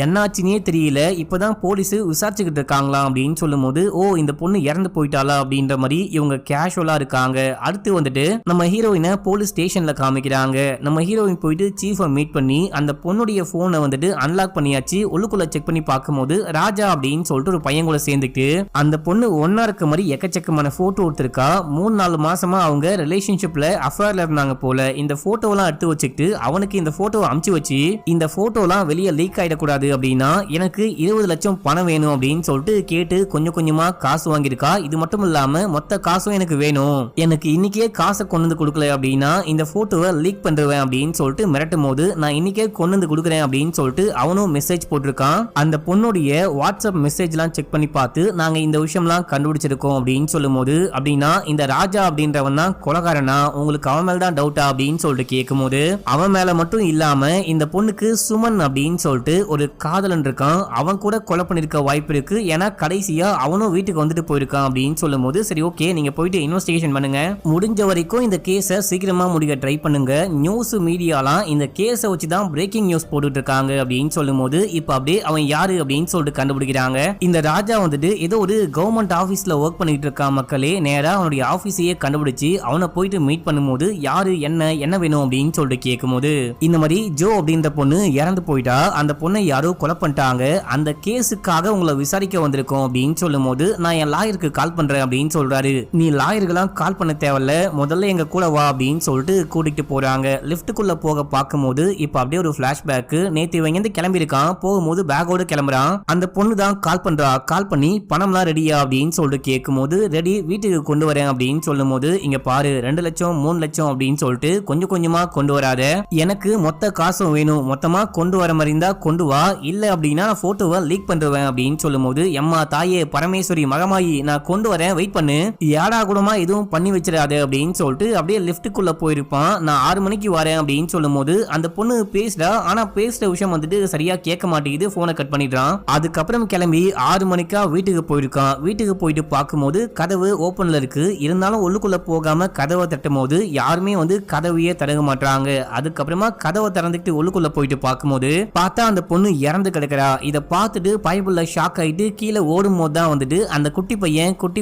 என்னாச்சுன்னே தெரியல, இப்பதான் போலீஸ் விசாரிச்சுக்கிட்டு இருக்காங்களாம் அப்படின்னு சொல்லும் போது ஓ இந்த பொண்ணு இறந்து போயிட்டாளா அப்படின்ற மாதிரி இவங்க கேஷுவலா இருக்காங்க. அடுத்து வந்துட்டு நம்ம ஹீரோயினை போலீஸ் ஸ்டேஷன்ல காமிக்கிறாங்க. நம்ம ஹீரோயின் போயிட்டு சீஃபை மீட் பண்ணி அந்த பொண்ணுடைய போனை வந்துட்டு அன்லாக் பண்ணியாச்சு, உள்ளுக்குள்ள செக் பண்ணி பார்க்கும்போது ராஜா அப்படின்னு சொல்லிட்டு ஒரு பையன் கூட சேர்ந்துட்டு அந்த பொண்ணு ஒன்னா இருக்க மாதிரி எக்கச்சக்கமான போட்டோ எடுத்திருக்கா, 3-4 மாசமா அவங்க ரிலேஷன்ஷிப்ல அஃபேர்ல இருந்தாங்க போல, இந்த போட்டோலாம் எடுத்து வச்சுக்கிட்டு அவனுக்கு இந்த போட்டோவை அமுச்சு வச்சு இந்த போட்டோலாம் வெளியே லீக் ஆயிடக்கூடாது அப்படின்னா எனக்கு 20 லட்சம் பணம் வேணும் அப்படின்னு சொல்லிட்டு கேட்டு கொஞ்சம் கொஞ்சமா காசு வாங்கியிருக்கா. இது மட்டும் இல்லாம மொத்த காசும் எனக்கு வேணும், எனக்கு இன்னைக்கே காசை கொண்டு வந்து கொடுக்கல அப்படின்னா இந்த போட்டோவை லீக் பண்றேன் அப்படின்னு சொல்லிட்டு மிரட்டும் போது நான் இன்னைக்கே கொண்டு வந்து கொடுக்குறேன் அப்படின்னு சொல்லிட்டு அவனும் மெசேஜ் போட்டிருக்கான். அந்த பொண்ணுடைய வாட்ஸ்அப் மெசேஜ் எல்லாம் செக் பண்ணி பார்த்து நாங்க இந்த விஷயம்லாம் கண்டுபிடிச்சிருக்கோம் அப்படின்னு சொல்லும் போது அப்படின்னா இந்த ராஜா அப்படின்றவன் தான் கொலைகாரனா, உங்களுக்கு அவன் மேல தான் டவுட்டா அப்படின்னு சொல்லிட்டு கேட்கும் போது அவன் மேல மட்டும் இல்லாம இந்த பொண்ணுக்கு சுமன் அப்படின்னு சொல்லிட்டு ஒரு காதலன் இருக்கான், அவன் கூட கொலை பண்ணிருக்க வாய்ப்பு இருக்கு, ஏன்னா கடைசியா அவனும் வீட்டுக்கு வந்துட்டு போயிருக்கான் அப்படின்னு சொல்லும் போது சரி ஓகே நீங்க போயிட்டு இன்வெஸ்டிகேஷன் பண்ணுங்க, முடிஞ்ச வரைக்கும் இந்த கேஸை சீக்கிரமா முடிக்க ட்ரை பண்ணுங்க, நியூஸ் மீடியாலாம் இந்த கேஸை வச்சுதான் பிரேக்கிங் நியூஸ் போட்டுட்டு இருக்காங்க அப்படின்னு சொல்லும் போது இப்ப அப்படியே அவன் யாரு அப்படின்னு சொல்லிட்டு கண்டுபிடிக்கிறாங்க. இந்த ராஜா வந்துட்டு ஏதோ ஒரு கவர்மெண்ட் ஆபீஸ்ல ஒர்க் பண்ணிட்டு இருக்கான் மக்களே, நேரா அவனுடைய ஆபீஸையே கண்டுபிடிச்சு அவனை போயிட்டு மீட் பண்ணும்போது யாரு என்ன வேணும் அப்படின்னு சொல்லிட்டு கேட்கும்போது இந்த மாதிரி ஜோ அப்படின்ற பொண்ணு இறந்து போயிட்டா, அந்த பொண்ணை யாரோ கொலை பண்ணிட்டாங்க, அந்த கேஸுக்காக உங்களை விசாரிக்க வந்திருக்கோம் அப்படின்னு சொல்லும் போது நான் என் லாயருக்கு கால் பண்றேன் அப்படின்னு சொல்றாரு. நீ லாயருக்கெல்லாம் கால் பண்ண தேவையில்ல, முதல்ல எங்க கூட வா அப்படின்னு சொல்லிட்டு கூட்டிட்டு போறாங்க. லிப்டுக்குள்ள போக பார்க்கும்போது இப்ப அப்படியே ஒரு பிளாஷ்பேக். நேத்து இவன் இருந்து கிளம்பி இருக்கான், போகும்போது பேக்கோட கிளம்புறான். அந்த பொண்ணு தான் கால் பண்றா. கால் பண்ணி பணம்லாம் ரெடியா அப்படின்னு சொல்லிட்டு கேட்கும்போது ரெடி, வீட்டுக்கு கொண்டு வரேன் அப்படின்னு சொல்லும் போது இங்க பாரு 2 லட்சம் 3 லட்சம் அப்படின்னு சொல்லிட்டு கொஞ்சம் கொஞ்சமா கொண்டு வராத, எனக்கு மொத்த காசும் வேணும், மொத்தமா கொண்டு வர மாதிரி இருந்தா கொண்டு வா, இல்ல அப்படின்னா நான் போட்டோவை லீக் பண்ணுவேன் அப்படின்னு சொல்லும் போது எம்மா தாயே பரமேஸ்வரி மகமாயி நான் கொண்டு வரேன் வெயிட் பண்ணு, ஏடா கூடமா எதுவும் பண்ணி வச்சிடாது அப்படின்னு சொல்லிட்டு அப்படியே லிப்டுக்குள்ள போயிருப்பான். நான் 6 மணிக்கு வரேன் அப்படின்னு சொல்லும் போது அந்த பொண்ணு பேசுறா. ஆனா பேசுற விஷயம் வந்துட்டு சரியா கேட்க மாட்டேங்குது, போனை கட் பண்ணிடுறான். அதுக்கப்புறம் கிளம்பி 6 மணிக்கா வீட்டுக்கு போயிருக்கான். வீட்டுக்கு போயிட்டு பார்க்கும்போது கதவு ஓபன்ல இருக்கு. இருந்தாலும் உள்ளுக்குள்ள போகாம கதவை தட்டும் போது யாருமே வந்து கதவையே தடுக்க மாட்டாங்க. அதுக்கப்புறமா கதவை திறந்துட்டு உள்ளுக்குள்ள போயிட்டு பார்க்கும்போது பார்த்தா அந்த பொண்ணு இறந்து கிடக்குறா. இதை பார்த்துட்டு பயப்புள்ள ஷாக் ஆயிட்டு கீழே ஓடும் போது தான் வந்துட்டு அந்த குட்டி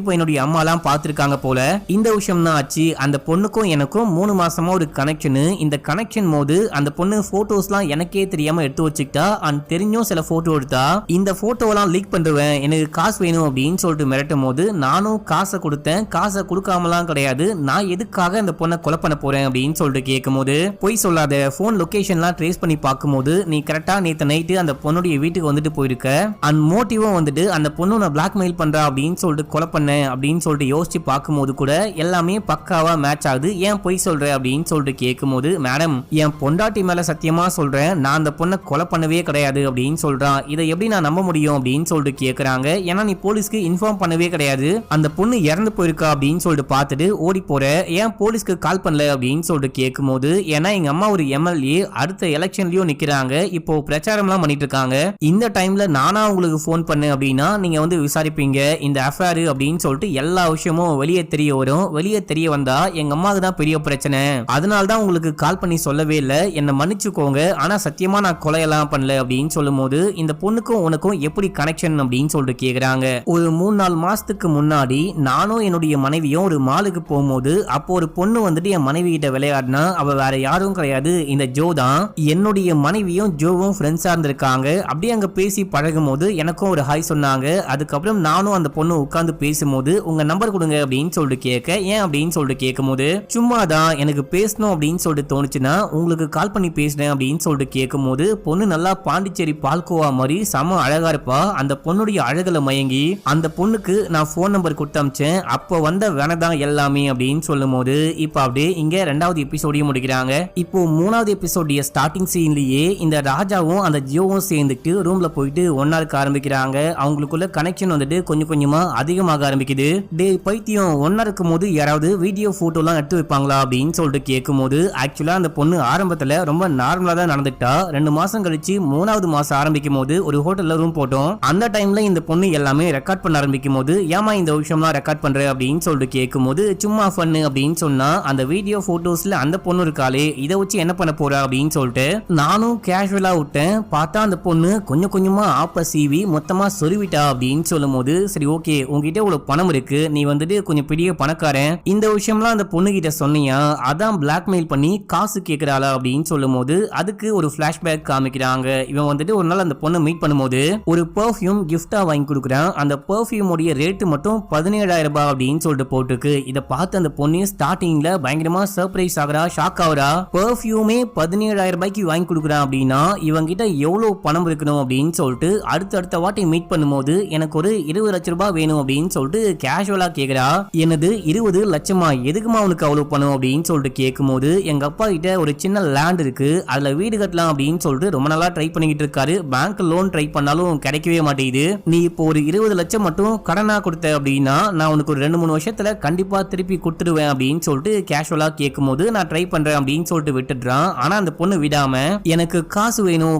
பையனுடைய அம்மா எல்லாம் பார்த்திருக்காங்க போல. இந்த விஷயம் தான் ஆச்சு. அந்த பொண்ணுக்கும் எனக்கும் 3 மாசமா ஒரு கனெக்ஷன். இந்த கனெக்ஷன் போது அந்த பொண்ணு போட்டோஸ்லாம் எனக்கே தெரியாம எடுத்து வச்சுக்கிட்டா. தெரிஞ்சும் சில போட்டோ எடுத்தா. இந்த போட்டோலாம் லீக் பண்ணுவேன், எனக்கு காசு வேணும் அப்படின்னு சொல்லிட்டு மிரட்டும் போது நானும் காசை கொடுத்தேன். காசை கொடுக்காமலாம் கிடையாது, நான் எதுக்காக அந்த பொண்ணை கொலை பண்ண போறேன் அப்படின்னு சொல்லிட்டு கேட்கும் போது போய் சொல்லாத, போன் லொகேஷன்லாம் ட்ரேஸ் பண்ணி பார்க்கும்போது நீ கரெக்டா நேத்து நைட்டு அந்த பொண்ணுடைய வீட்டுக்கு வந்துட்டு போயிருக்க. அண்ட் மோட்டிவும் வந்துட்டு அந்த பொண்ணு நான் பிளாக்மெயில் பண்றா அப்படின்னு சொல்லிட்டு கொலை பண்ணேன் அப்படின்னு சொல்லிட்டு யோசிச்சு பார்க்கும்போது கூட எல்லாமே பக்காவா மேட்ச் ஆகுது. ஏன் பொய் சொல்ற அப்படின்னு சொல்லிட்டு கேட்கும்போது மேடம் என் பொண்டாட்டி மேல சத்தியமா சொல்றேன், நான் அந்த பொண்ணை கொலை பண்ணவே கிடையாது அப்படின்னு சொல்றான். இதை எப்படி நான் நம்ப முடியும் அப்படின்னு சொல்லிட்டு கேட்கறாங்க. ஏன்னா நீ போலீஸ்க்கு இன்ஃபார்ம் பண்ணவே கிடையாது, அந்த பொண்ணு இறந்து போயிருக்கா அப்படின்னு சொல்லிட்டு பார்த்துட்டு ஓடி போற, ஏன் போலீஸ்க்கு கால் பண்ணல அப்படின்னு சொல்லிட்டு கேட்கும்போது ஏன்னா எங்க அம்மா ஒரு எம்எல்ஏ அடுத்த எலெக்ஷன்லயும் நிக்கிறாங்க, இப்போ பிரச்சாரம்லாம் பண்ணிட்டு இருக்காங்க, இந்த டைம்ல நானா உங்களுக்கு போன் பண்ணு அப்படின்னா நீங்க வந்து விசாரிப்பீங்க இந்த அஃபேர் அப்படின்னு சொல்லிட்டு எல்லா விஷயமும் வெளியே தெரிய வரும். வெளியே தெரிய வந்தா எங்க அம்மாவுக்கு தான் பெரிய பிரச்சனை, அதனால தான் உங்களுக்கு கால் பண்ணி சொல்லவே இல்லை, என்ன மன்னிச்சுக்கோங்க, ஆனா சத்தியமா நான் கொலையெல்லாம் பண்ணல அப்படின்னு சொல்லும் போது இந்த பொண்ணுக்கும் உனக்கும் எப்படி கனெக்ஷன் அப்படின்னு சொல்லிட்டு கேக்குறாங்க. ஒரு 3-4 மாசத்துக்கு முன்னாடி நானும் என்னுடைய மனைவியும் ஒரு மாலுக்கு போகும்போது அப்போ ஒரு பொண்ணு வந்துட்டு என் மனைவி கிட்ட விளையாடினா, அவ வேற யாரும் கிடையாது இந்த ஜோ தான். என்னுடைய மனைவியும் ஜோவும் ஃப்ரெண்ட்ஸா இருந்திருக்காங்க. அப்படியே அங்க பேசி பழகும் போது எனக்கும் ஒரு ஹாய் சொன்னாங்க. அதுக்கப்புறம் நானும் அந்த பொண்ணு உட்கார்ந்து பேசும்போது உங்க நம்பர் கொடுங்க அப்படின்னு சொல்லிட்டு கேட்க, ஏன் அப்படின்னு சொல்லிட்டு கேட்கும்போது சும்மா தான் எனக்கு பேசணும் அப்படின்னு சொல்லிட்டு தோணுச்சுன்னா உங்களுக்கு கால் பண்ணி பேசுறேன் அப்படின்னு சொல்லிட்டு கேட்கும்போது பொண்ணு நல்லா பாண்டிச்சேரி பால்கோவா மாதிரி செம அழகா இருப்பா. அந்த பொண்ணுடைய அழகுல மயங்கி அந்த பொண்ணுக்கு நான் போன் நம்பர் கொடுத்து அமிச்சேன். அப்போ வந்த வேணதான் எல்லாமே அப்படின்னு சொல்லும் போது இப்ப அப்படியே இங்க 2வது எபிசோடையும் முடிக்கிறாங்க. இப்போ 3வது எபிசோடைய ஸ்டார்டிங் சீன்லயே இந்த ராஜாவும் அந்த ஜியோவும் சேர்ந்துட்டு ரூம்ல போயிட்டு ஒன்னா இருக்க ஆரம்பிக்கிறாங்க. அவங்களுக்குள்ள கனெக்ஷன் வந்துட்டு கொஞ்சம் கொஞ்சமா அதிகமாக ஆரம்பிக்குது. டே பைத்தியம், ஒன்னா இருக்கும் போது யாராவது வீடியோ போட்டோ எல்லாம் எடுத்து வைப்பாங்களா அப்படின்னு சொல்லிட்டு கேட்கும் போது ஆக்சுவலா அந்த பொண்ணு ஆரம்பத்துல ரொம்ப நார்மலா தான் நடந்துட்டா. 2 மாசம் கழிச்சு 3வது மாசம் ஆரம்பிக்கும் போது ஒரு ஹோட்டல்ல ரூம் போட்டோம். அந்த டைம்ல இந்த பொண்ணு எல்லாமே ரெக்கார்ட் பண்ண ஆரம்பிக்கும் போது ஏமா இந்த விஷயம்லாம் ரெக்கார்ட் பண்ற அப்படின்னு சொல்லிட்டு கேட்கும் போது சும்மா ஃபன்னு அப்படின்னு சொன்னா அந்த வீடியோ போட்டோஸ்ல அந்த பொண்ணு இருக்காளே இதை வச்சு என்ன பண்ண போறா அப்படின்னு சொல்லிட்டு நானும் கேஷுவலா விட்டேன். பார்த்தா அந்த பொண்ணு கொஞ்சம் கொஞ்சமா ஆப்ப சீவி மொத்தமா சொருவிட்டா அப்படின்னு சொல்லும் போது சரி ஓகே, உங்ககிட்ட இவ்வளவு பணம் இருக்கு, நீ வந்துட்டு கொஞ்சம் பெரிய பணக்காரன், இந்த விஷயம்லாம் அந்த பொண்ணு கிட்ட சொன்னியா, அதான் பிளாக்மெயில் பண்ணி காசு கேட்கிறாளா அப்படின்னு சொல்லும் போது அதுக்கு ஒரு பிளாஷ்பேக் காமிக்கிறாங்க. இவன் வந்துட்டு ஒரு நாள் அந்த பொண்ணை மீட் பண்ணும்போது ஒரு பெர்ஃப்யூம் கிஃப்டா வாங்கி கொடுக்குறான். அந்த பெர்ஃப்யூமோடைய ரேட்டு மட்டும் 17,000 ரூபாய் அப்படின்னு சொல்லிட்டு போட்டுருக்கு. இதை பார்த்து அந்த பொண்ணு ஸ்டார்டிங்ல பயங்கரமா சர்ப்ரைஸ் ஆகுறா, ஷாக் ஆகுறா. பெர்ஃப்யூமே 17,000 ரூபாய்க்கு வாங்கி கொடுக்குறான் அப்படின்னா இவங்க கிட்ட எவ்வளவு பணம் இருக்கணும் அப்படின்னு சொல்லிட்டு அடுத்த வாட்டி மீட் பண்ணும்போது எனக்கு ஒரு 20 லட்சம் ரூபாய் வேணும் அப்படின்னு சொல்லிட்டு கேஷுவலா கேக்குறா. எனது 20 லட்சமா, எதுக்குமா அவனுக்கு அவ்வளவு பணம் அப்படின்னு சொல்லிட்டு கேட்கும்போது எங்க அப்பா கிட்ட ஒரு சின்ன லேண்ட் இருக்கு, அதுல வீடு கட்டலாம் அப்படின்னு சொல்லிட்டு ரொம்ப நாளா ட்ரை பண்ணிக்கிட்டு இருக்காரு. பேங்க் லோன் ட்ரை பண்ணாலும் கிடைக்கவே மாட்டேங்குது. நீ இப்போ ஒரு 20 லட்சம் மட்டும் கடனா கொடுத்த அப்படின்னா நான் உனக்கு ஒரு 2-3 வருஷத்துல கண்டிப்பா திருப்பி கொடுத்துடுவேன் அப்படின்னு சொல்லிட்டு கேஷுவலா கேட்கும்போது நான் ட்ரை பண்றேன் அப்படின்னு சொல்லிட்டு விட்டுடுறான். ஆனா அந்த பொண்ணு விடாம எனக்கு காசு வேணும்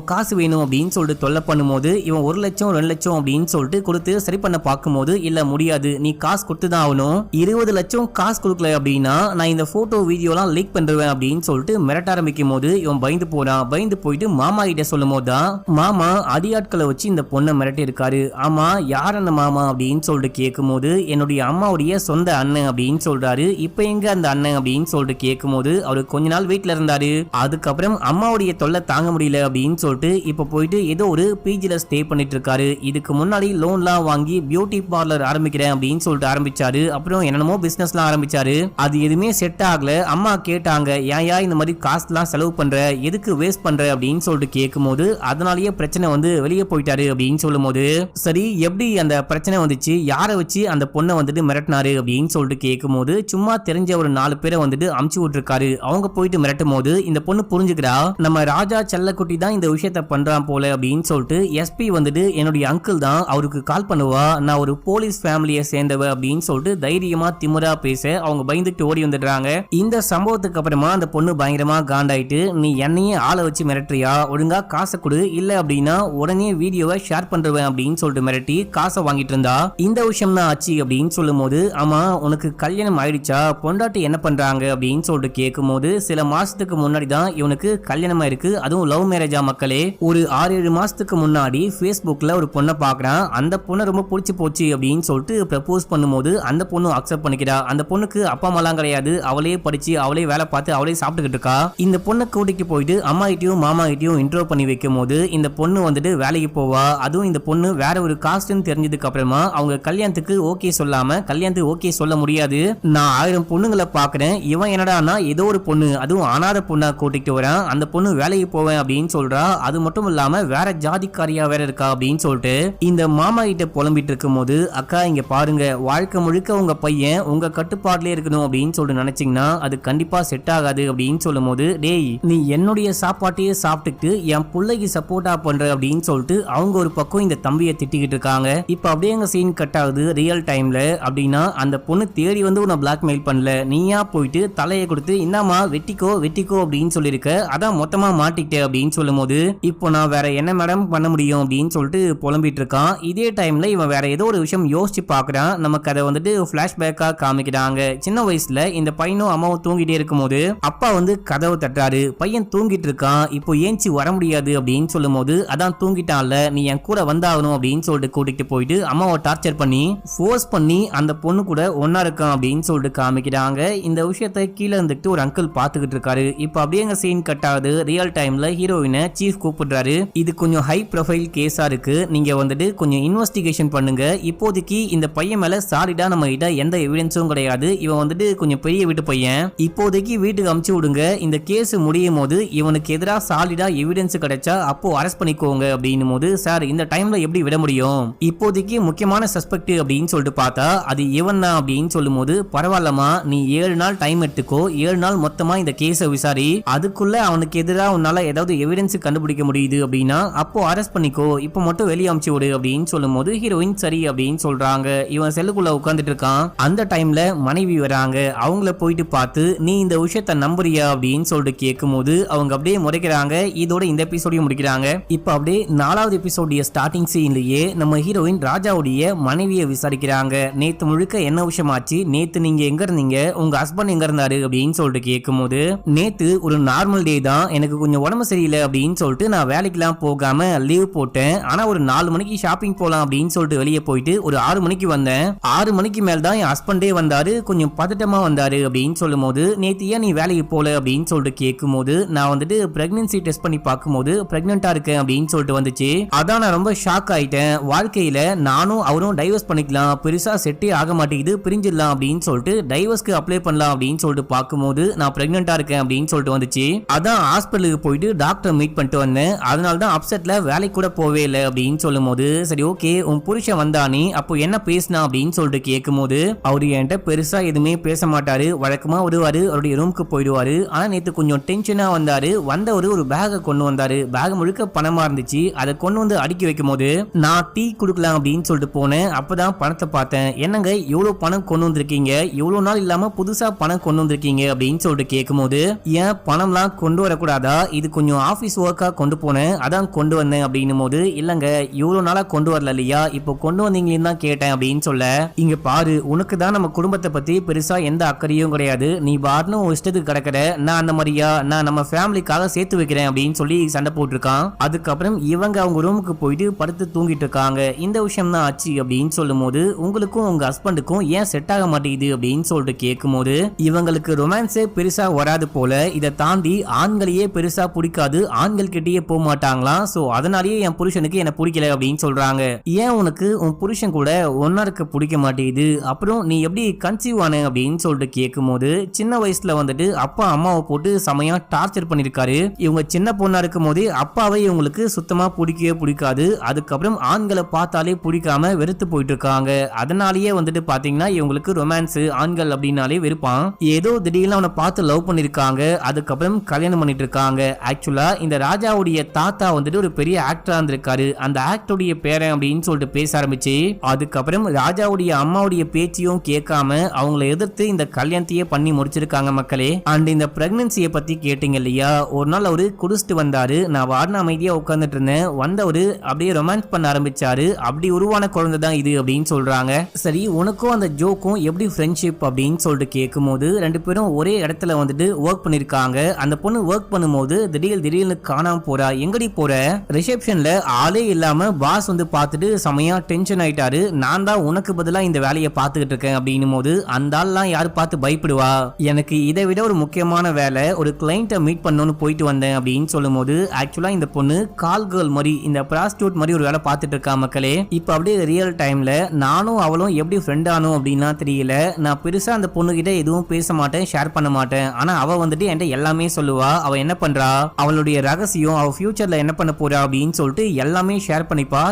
அப்படின்னு சொல்லிட்டு தொல்லை பண்ணும்போது இவன் 1 லட்சம் 2 லட்சம் அப்படின்னு சொல்லிட்டு கொடுத்து சரி பண்ண பார்க்கும்போது இல்ல முடியாது, நீ காசு கொடுத்துதான் ஆகணும், 20 லட்சம் காசு கொடுக்கல அப்படின்னா நான் இந்த போட்டோ வீடியோலாம் லீக் பண்ணுவேன் அப்படின்னு சொல்லிட்டு மிரட்ட ஆரம்பிக்கும் போது இவன் பயந்து போறான். பயந்து போயிட்டு மாமா கிட்ட சொல்லும் போது தான் மாமா அடியாட்களை வச்சு இந்த பொண்ணை மிரட்டி இருக்காரு. ஆமா, யார் அந்த மாமா அப்படின்னு சொல்லிட்டு கேட்கும் போது என்னுடைய அம்மாவுடைய சொந்த அண்ணன் அப்படின்னு சொல்றாரு. இப்ப எங்க அந்த அண்ணன் அப்படின்னு சொல்லிட்டு கேட்கும் போது அவரு கொஞ்ச நாள் வீட்டுல இருந்தாரு, அதுக்கப்புறம் அம்மாவுடைய தொல்லை தாங்க முடியல அப்படின்னு சொல்லிட்டு இப்ப போயிட்டு ஏதோ ஒரு பிஜில ஸ்டே பண்ணிட்டு இருக்காரு. இதுக்கு முன்னாடி லோன்லாம் வாங்கி பியூட்டி பார்லர் ஆரம்பிக்கிறேன் அப்படின்னு சொல்லிட்டு ஆரம்பிச்சாரு. அப்புறம் என்னென்னமோ பிசினஸ்லாம் ஆரம்பிச்சாரு. அது எதுவுமே செட் ஆகல. அம்மா கேட்டாங்க, ஏன் இந்த மாதிரி காசுலாம் செலவு பண்ற, எதுக்கு எதுக்கு வேஸ்ட் பண்ற அப்படின்னு சொல்லிட்டு கேட்கும்போது அதனாலேயே பிரச்சனை வந்து வெளியே போயிட்டாரு அப்படின்னு சொல்லும்போது சரி எப்படி அந்த பிரச்சனை வந்துச்சு, யாரை வச்சு அந்த பொண்ணை வந்துட்டு மிரட்டினாரு அப்படின்னு சொல்லிட்டு கேட்கும்போது சும்மா தெரிஞ்ச ஒரு 4 பேரை வந்துட்டு அமுச்சு விட்டுருக்காரு. அவங்க போயிட்டு மிரட்டும் போது இந்த பொண்ணு புரிஞ்சுக்கிறா நம்ம ராஜா செல்லக்குட்டி தான் இந்த விஷயத்த பண்றான் போல அப்படின்னு சொல்லிட்டு எஸ்பி வந்துட்டு என்னுடைய அங்கிள் தான், அவருக்கு கால் பண்ணுவா, நான் ஒரு போலீஸ் ஃபேமிலியை சேர்ந்தவ அப்படின்னு சொல்லிட்டு தைரியமா திமிரா பேச அவங்க பயந்துட்டு ஓடி வந்துடுறாங்க. இந்த சம்பவத்துக்கு அப்புறமா அந்த பொண்ணு பயங்கரமா காண்டாயிட்டு நீ என்னையே ஆளை வச்சு மிரட்டுறியா, ஒழுங்கா காசை கொடு, இல்ல அப்படின்னா உடனே வீடியோவை ஷேர் பண்றேன் அப்படின்னு சொல்லிட்டு மிரட்டி காசை வாங்கிட்டு இருந்தா. இந்த விஷயம் தான் ஆச்சு அப்படின்னு சொல்லும் போது ஆமா உனக்கு கல்யாணம் ஆயிடுச்சா, பொண்டாட்டி என்ன பண்றாங்க அப்படின்னு சொல்லிட்டு கேட்கும் போது சில மாசத்துக்கு முன்னாடி தான் இவனுக்கு கல்யாணமா இருக்கு, அதுவும் லவ் மேரேஜா மக்களே. ஒரு 6-7 மாசத்துக்கு முன்னாடி Facebookல ஒரு பொண்ணை பாக்குறான், அந்த பொண்ணை ரொம்ப பிடிச்சி போச்சு அப்படின்னு சொல்லிட்டு ப்ரப்போஸ் பண்ணும்போது அந்த பொண்ணு அக்செப்ட் பண்ணிக்கிறா. அந்த பொண்ணுக்கு அப்பா அம்மாலாம் கிடையாது, அவளே படிச்சு அவளே வேலை பார்த்து அவளே சாப்பிட்டுக்கிட்டு இருக்கா. இந்த பொண்ணை கூட்டிக்கு போயிட்டு அம்மா கிட்டயும் மாமா கிட்டயும் இன்ட்ரோ பண்ணி வைக்கும் போது இந்த பொண்ணு வந்துட்டு வேலைக்கு போவா. அதுவும் இந்த பொண்ணு வேற ஒரு காஸ்ட்னு தெரிஞ்சதுக்கு அப்புறமா அவங்க கல்யாணத்துக்கு ஓகே சொல்லாம கல்யாணத்துக்கு ஓகே சொல்ல முடியாது. நான் 1000 பொண்ணுங்களை பாக்குறேன், இவன் என்னடானா ஏதோ ஒரு பொண்ணு அதுவும் அனாதை பொண்ணா கூட்டிட்டு வரான், அந்த பொண்ணு வேலைக்கு போவேன் அப்படின்னு சொல்றா. அது மட்டும் இல்லாம வேற ஜாதிக்காரியா வேற இருக்கா அப்படின்னு சொல்லிட்டு இந்த மாமா கிட்ட புலம்பிட்டு இருக்கும் போது அக்கா இங்க பாருங்க, வாழ்க்கை முழுக்க உங்க பையன் உங்க கட்டுப்பாடுல இருக்கணும் அப்படின்னு சொல்லிட்டு நினைச்சீங்கன்னா அது கண்டிப்பா செட் ஆகாது அப்படின்னு சொல்லும் போது டேய் நீ என்னுடைய சாப்பாட்டையே சாப்பிட்டுட்டு என் பிள்ளைக்கு சப்போர்ட்டா பண்ற அப்படின்னு சொல்லிட்டு அவங்க ஒரு பக்கம் இந்த தம்பியை திட்டிக்கிட்டு இருக்காங்க. இப்ப அப்படியே எங்க சீன் கட் ஆகுது ரியல் டைம்ல. அப்படின்னா அந்த பொண்ணு தேடி வந்து உன்னை பிளாக்மெயில் பண்ணல, நீயா போயிட்டு தலையை கொடுத்து இன்னாமா வெட்டிக்கோ வெட்டிக்கோ அப்படின்னு சொல்லியிருக்க, அதான் மொத்தமா மாட்டிக்கிட்டே அப்படின்னு சொல்லும் போது இப்போ நான் வேற என்ன மேடம் பண்ண முடியும் அப்படின்னு சொல்லிட்டு புலம்பிட்டு இருக்கான். இதே டைம்ல இவன் வேற ஏதோ ஒரு விஷயம் யோசிச்சு பாக்குறான். நமக்கு அதை வந்துட்டு பிளாஷ்பேக்கா காமிக்கிறாங்க. சின்ன வயசுல இந்த பையனும் அம்மாவும் தூங்கிட்டே இருக்கும் போது அப்பா வந்து கதவை தட்டுறாரு, பையன் தூங்கிட்டு இருக்கான், இப்போ ஏஞ்சி வர முடியாது அப்படின்னு சொல்லும் போது அதான் தூங்கிட்டான்ல நீ என் கூட வந்தாகணும் அப்படின்னு சொல்லிட்டு கூட்டிட்டு போயிட்டு அம்மாவை டார்ச்சர் பண்ணி ஃபோர்ஸ் பண்ணி அந்த பொண்ணு கூட ஒன்னா இருக்கான் அப்படின்னு சொல்லிட்டு காமிக்கிறாங்க. இந்த விஷயத்தை கீழே இருந்துட்டு ஒரு அங்கிள் பாத்துக்கிட்டு இருக்காரு. இப்போ அப்படியே எங்க சீன் கட் ஆகுது ரியல் டைம்ல ஹீரோயினை சீஃப் கூப்பிடுறாரு. இது கொஞ்சம் ஹை ப்ரொஃபைல் கேஸா இருக்கு, நீங்க வந்துட்டு கொஞ்சம் இன்வெஸ்டிகேஷன் பண்ணுங்க. இப்போதைக்கு இந்த பையன் மேல சாலிடா நம்ம கிட்ட எந்த எவிடன்ஸும் கிடையாது, இவன் வந்துட்டு கொஞ்சம் பெரிய வீட்டு பையன், இப்போதைக்கு வீட்டுக்கு அமுச்சு விடுங்க, இந்த கேஸ் முடியும் போது இவனுக்கு எதிராக சாலிடா எவிடன்ஸ் கிடைச்சா அப்போ அரெஸ்ட் பண்ணிக்கோங்க அப்படின்னு போது சார் இந்த டைம்ல எப்படி விட முடியும், இப்போதைக்கு முக்கியமான சஸ்பெக்ட் அப்படின்னு சொல்லிட்டு பார்த்தா அது இவன் தான் அப்படின்னு சொல்லும் போது பரவாயில்லமா நீ 7 நாள் டைம் எடுத்துக்கோ, 7 நாள் மொத்தமா இந்த கேஸை விசாரி, அதுக்குள்ள அவனுக்கு எதிராக உன்னால ஏதாவது எவிடன்ஸ் கண்டுபிடிக்க முடியுது அப்படின்னா அப்போ அரெஸ்ட் பண்ணிக்கோ, இப்போ மட்டும் வெளியே அமுச்சு விடு அப்படின்னு சொல்லும் போது ஹீரோயின் சரி அப்படின்னு சொல்றாங்க. இவன் செல்லுக்குள்ள உட்கார்ந்துட்டு இருக்கான். அந்த டைம்ல மனைவி வராங்க. அவங்கள போயிட்டு பார்த்து நீ இந்த விஷயத்த நம்புறியா அப்படின்னு சொல்லிட்டு கேட்கும் போது அவங்க அப்படியே முறைக்கிறாங்க. இதோட இந்த எபிசோடையும் முடிக்கிறாங்க. இப்ப அப்படியே 4வது எபிசோடைய ஸ்டார்டிங் சீன்லயே நம்ம ஹீரோயின் ராஜாவுடைய மனைவியை விசாரிக்கிறாங்க. நேத்து முழுக்க என்ன விஷயமாச்சு, நேத்து நீங்க எங்க இருந்தீங்க, உங்க ஹஸ்பண்ட் எங்க இருந்தாரு அப்படின்னு சொல்லிட்டு கேட்கும் போது நேத்து ஒரு நார்மல் டே தான், எனக்கு கொஞ்சம் உடம்பு சரியில்லை அப்படின்னு சொல்லிட்டு நான் வேலைக்கெல்லாம் போகாம லீவ் போட்டேன், ஆனா ஒரு 4 மணிக்கு ஷாப்பிங் போலாம் அப்படின்னு சொல்லிட்டு வெளியே போயிட்டு ஒரு 6 மணிக்கு வந்தேன், 6 மணிக்கு மேல் தான் என் ஹஸ்பண்டே வந்தாரு, கொஞ்சம் பதட்டமா வந்தாரு அப்படின்னு சொல்லும் போது நேத்து ஏன் நீ வேலைக்கு போல அப்படின்னு சொல்லிட்டு கேட்கும் போது நான் வந்துட்டு பிரெக்னன்சி டெஸ்ட் பண்ணி பார்க்கும்போது பிரெக்னெண்டா இருக்கேன் அப்படின்னு சொல்லிட்டு வந்துச்சு, அதான் நான் ரொம்ப ஷாக் ஆயிட்டேன், வாழ்க்கையில நானும் அவரும் டைவர்ஸ் பண்ணிக்கலாம், பெருசா செட்டே ஆக மாட்டேங்குது, பிரிஞ்சிடலாம் அப்படின்னு சொல்லிட்டு டைவர்ஸ்க்கு அப்ளை பண்ணலாம் அப்படின்னு சொல்லிட்டு பார்க்கும்போது நான் பிரெக்னெண்டா இருக்கேன் அப்படின்னு சொல்லிட்டு வந்துச்சு, அதான் ஹாஸ்பிட்டலுக்கு போயிட்டு டாக்டர் மீட் பண்ணிட்டு வந்தேன், அதனால தான் அப்செட்ல வேலைக்கு கூட போவே இல்லை அப்படின்னு சொல்லும் போது சரி ஓகே உன் புருஷன் வந்தானே அப்போ என்ன பேசினா அப்படின்னு சொல்லிட்டு கேட்கும் போது அவரு என்கிட்ட பெருசா எதுவுமே பேச மாட்டாரு, வழக்கமா வருவாரு, அவருடைய ரூமுக்கு போயிடுவாரு, ஆனா நேத்து கொஞ்சம் டென்ஷனா வந்தாரு, வந்தவரு ஒரு பேக கொண்டு வந்தாரு, பேக் முழுக்க பணமா இருந்துச்சு, அதை கொண்டு வந்து அடுக்கி வைக்கும் போது நான் டீ குடுக்கலாம் அப்படின்னு சொல்லிட்டு போனேன், அப்பதான் பணத்தை பார்த்தேன், என்னங்க இவ்வளவு பணம் கொண்டு வந்திருக்கீங்க, இவ்வளவு நாள் இல்லாம புதுசா பணம் கொண்டு வந்திருக்கீங்க அப்படின்னு சொல்லிட்டு கேட்கும் போது ஏன் பணம்லாம் கொண்டு வரக்கூடாதா, இது கொஞ்சம் ஆபீஸ் ஒர்க்கா கொண்டு போனேன் அதான் கொண்டு வந்தேன் அப்படின்னும் போது இல்லங்க இவ்வளவு நாளா கொண்டு வரல இல்லையா, இப்போ கொண்டு வந்தீங்களேன்னு தான் கேட்டேன் அப்படின்னு சொல்ல, இங்க பாரு உனக்கு தான் நம்ம குடும்பத்தை பத்தி பெருசா எந்த அக்கறையும் கிடையாது, நீ பாருன்னு இஷ்டத்துக்கு கிடக்கிற, நான் அந்த மாதிரியா, நான் நம்ம ஃபேமிலிக்காக சேர்த்து வைக்கிறேன் அப்படின்னு சொல்லி சண்டை போட்டிருக்கான். அதுக்கப்புறம் இவங்க அவங்க ரூமுக்கு போயிட்டு படுத்து தூங்கிட்டு இருக்காங்க. இந்த விஷயம் தான் ஆச்சு அப்படின்னு சொல்லும் போது உங்களுக்கும் உங்க ஹஸ்பண்டுக்கும் ஏன் செட் ஆக மாட்டேங்குது அப்படின்னு சொல்லிட்டு கேட்கும் போது இவங்களுக்கு ரொமான்ஸே பெருசா வராது போல, இதை தாண்டி ஆண்களையே பெருசா பிடிக்காது, ஆண்கள் கிட்டயே போக மாட்டாங்களாம், சோ அதனாலேயே என் புருஷனுக்கு என்ன பிடிக்கல அப்படின்னு சொல்றாங்க. ஏன் உனக்கு உன் புருஷன் கூட ஒன்னா இருக்க பிடிக்க மாட்டேங்குது, அப்புறம் நீ எப்படி கன்சீவ் ஆன அப்படின்னு சொல்லிட்டு கேட்கும் போது சின்ன வயசுல வந்துட்டு அப்பா அம்மாவை போட்டு செமையா டார்ச்சர் பண்ணிருக்காங்க, சொல்லியிருக்காரு. இவங்க சின்ன பொண்ணா இருக்கும் போதே அப்பாவை இவங்களுக்கு சுத்தமா பிடிக்கவே பிடிக்காது. அதுக்கப்புறம் ஆண்களை பார்த்தாலே பிடிக்காம வெறுத்து போயிட்டு இருக்காங்க. அதனாலேயே வந்துட்டு பாத்தீங்கன்னா இவங்களுக்கு ரொமான்ஸ் ஆண்கள் அப்படின்னாலே வெறுப்பான். ஏதோ திடீர்னு அவனை பார்த்து லவ் பண்ணிருக்காங்க. அதுக்கப்புறம் கல்யாணம் பண்ணிட்டு இருக்காங்க. ஆக்சுவலா இந்த ராஜாவுடைய தாத்தா வந்துட்டு ஒரு பெரிய ஆக்டரா இருந்திருக்காரு. அந்த ஆக்டருடைய பேரன் அப்படின்னு சொல்லிட்டு பேச ஆரம்பிச்சு அதுக்கப்புறம் ராஜாவுடைய அம்மாவுடைய பேச்சையும் கேட்காம அவங்களை எதிர்த்து இந்த கல்யாணத்தையே பண்ணி முடிச்சிருக்காங்க மக்களே. அண்ட் இந்த பிரெக்னன்சியை பத்தி கேட்டீங்க இல்லையா, ஒரு நாள் அவரு குடிச்சிட்டு வந்தாரு. நான் வார்ன அமைதியா உட்கார்ந்துட்டு இருந்தேன். வந்தவரு அப்படியே ரொமான்ஸ் பண்ண ஆரம்பிச்சாரு. அப்படி உருவான குழந்தை தான் இது அப்படின்னு சொல்றாங்க. சரி, உனக்கும் அந்த ஜோக்கும் எப்படி ஃப்ரெண்ட்ஷிப் அப்படின்னு சொல்லிட்டு கேட்கும் போது ரெண்டு பேரும் ஒரே இடத்துல வந்துட்டு ஒர்க் பண்ணிருக்காங்க. அந்த பொண்ணு ஒர்க் பண்ணும்போது திடீர்னு காணாம போறா. எங்கடி போற? ரிசப்ஷன்ல ஆளே இல்லாம பாஸ் வந்து பார்த்துட்டு செமையா டென்ஷன் ஆயிட்டாரு. நான் தான் உனக்கு பதிலா இந்த வேலையை பார்த்துக்கிட்டு இருக்கேன் அப்படின்னும் போது அந்த ஆள்லாம் யாரு பார்த்து பயப்படுவா? எனக்கு இதை விட ஒரு முக்கியமான வேலை, ஒரு கிளைண்ட்டை மீட் பண்ணணும்னு போயிட்டு வந்தேன் அப்படின்னு சொல்லும் போது ஆக்சுவலா இந்த பொண்ணு கால் கேர்ள் மாதிரி இந்த ப்ராஸ்டியூட் மாதிரி ஒரு வேலை பார்த்துட்டு இருக்கா மக்களே. இப்ப அப்படியே ரியல் டைம்ல நானும் அவளும் எப்படி ஃப்ரெண்ட் ஆனோம் அப்படின்னா தெரியல. நான் பெருசா அந்த பொண்ணு கிட்ட எதுவும் பேச மாட்டேன், ஷேர் பண்ண மாட்டேன். ஆனா அவ வந்துட்டு என்கிட்ட எல்லாமே சொல்லுவா. அவ என்ன பண்றா, அவளுடைய ரகசியம், அவ ஃபியூச்சர்ல என்ன பண்ண போறா அப்படின்னு சொல்லிட்டு எல்லாமே ஷேர் பண்ணிப்பா.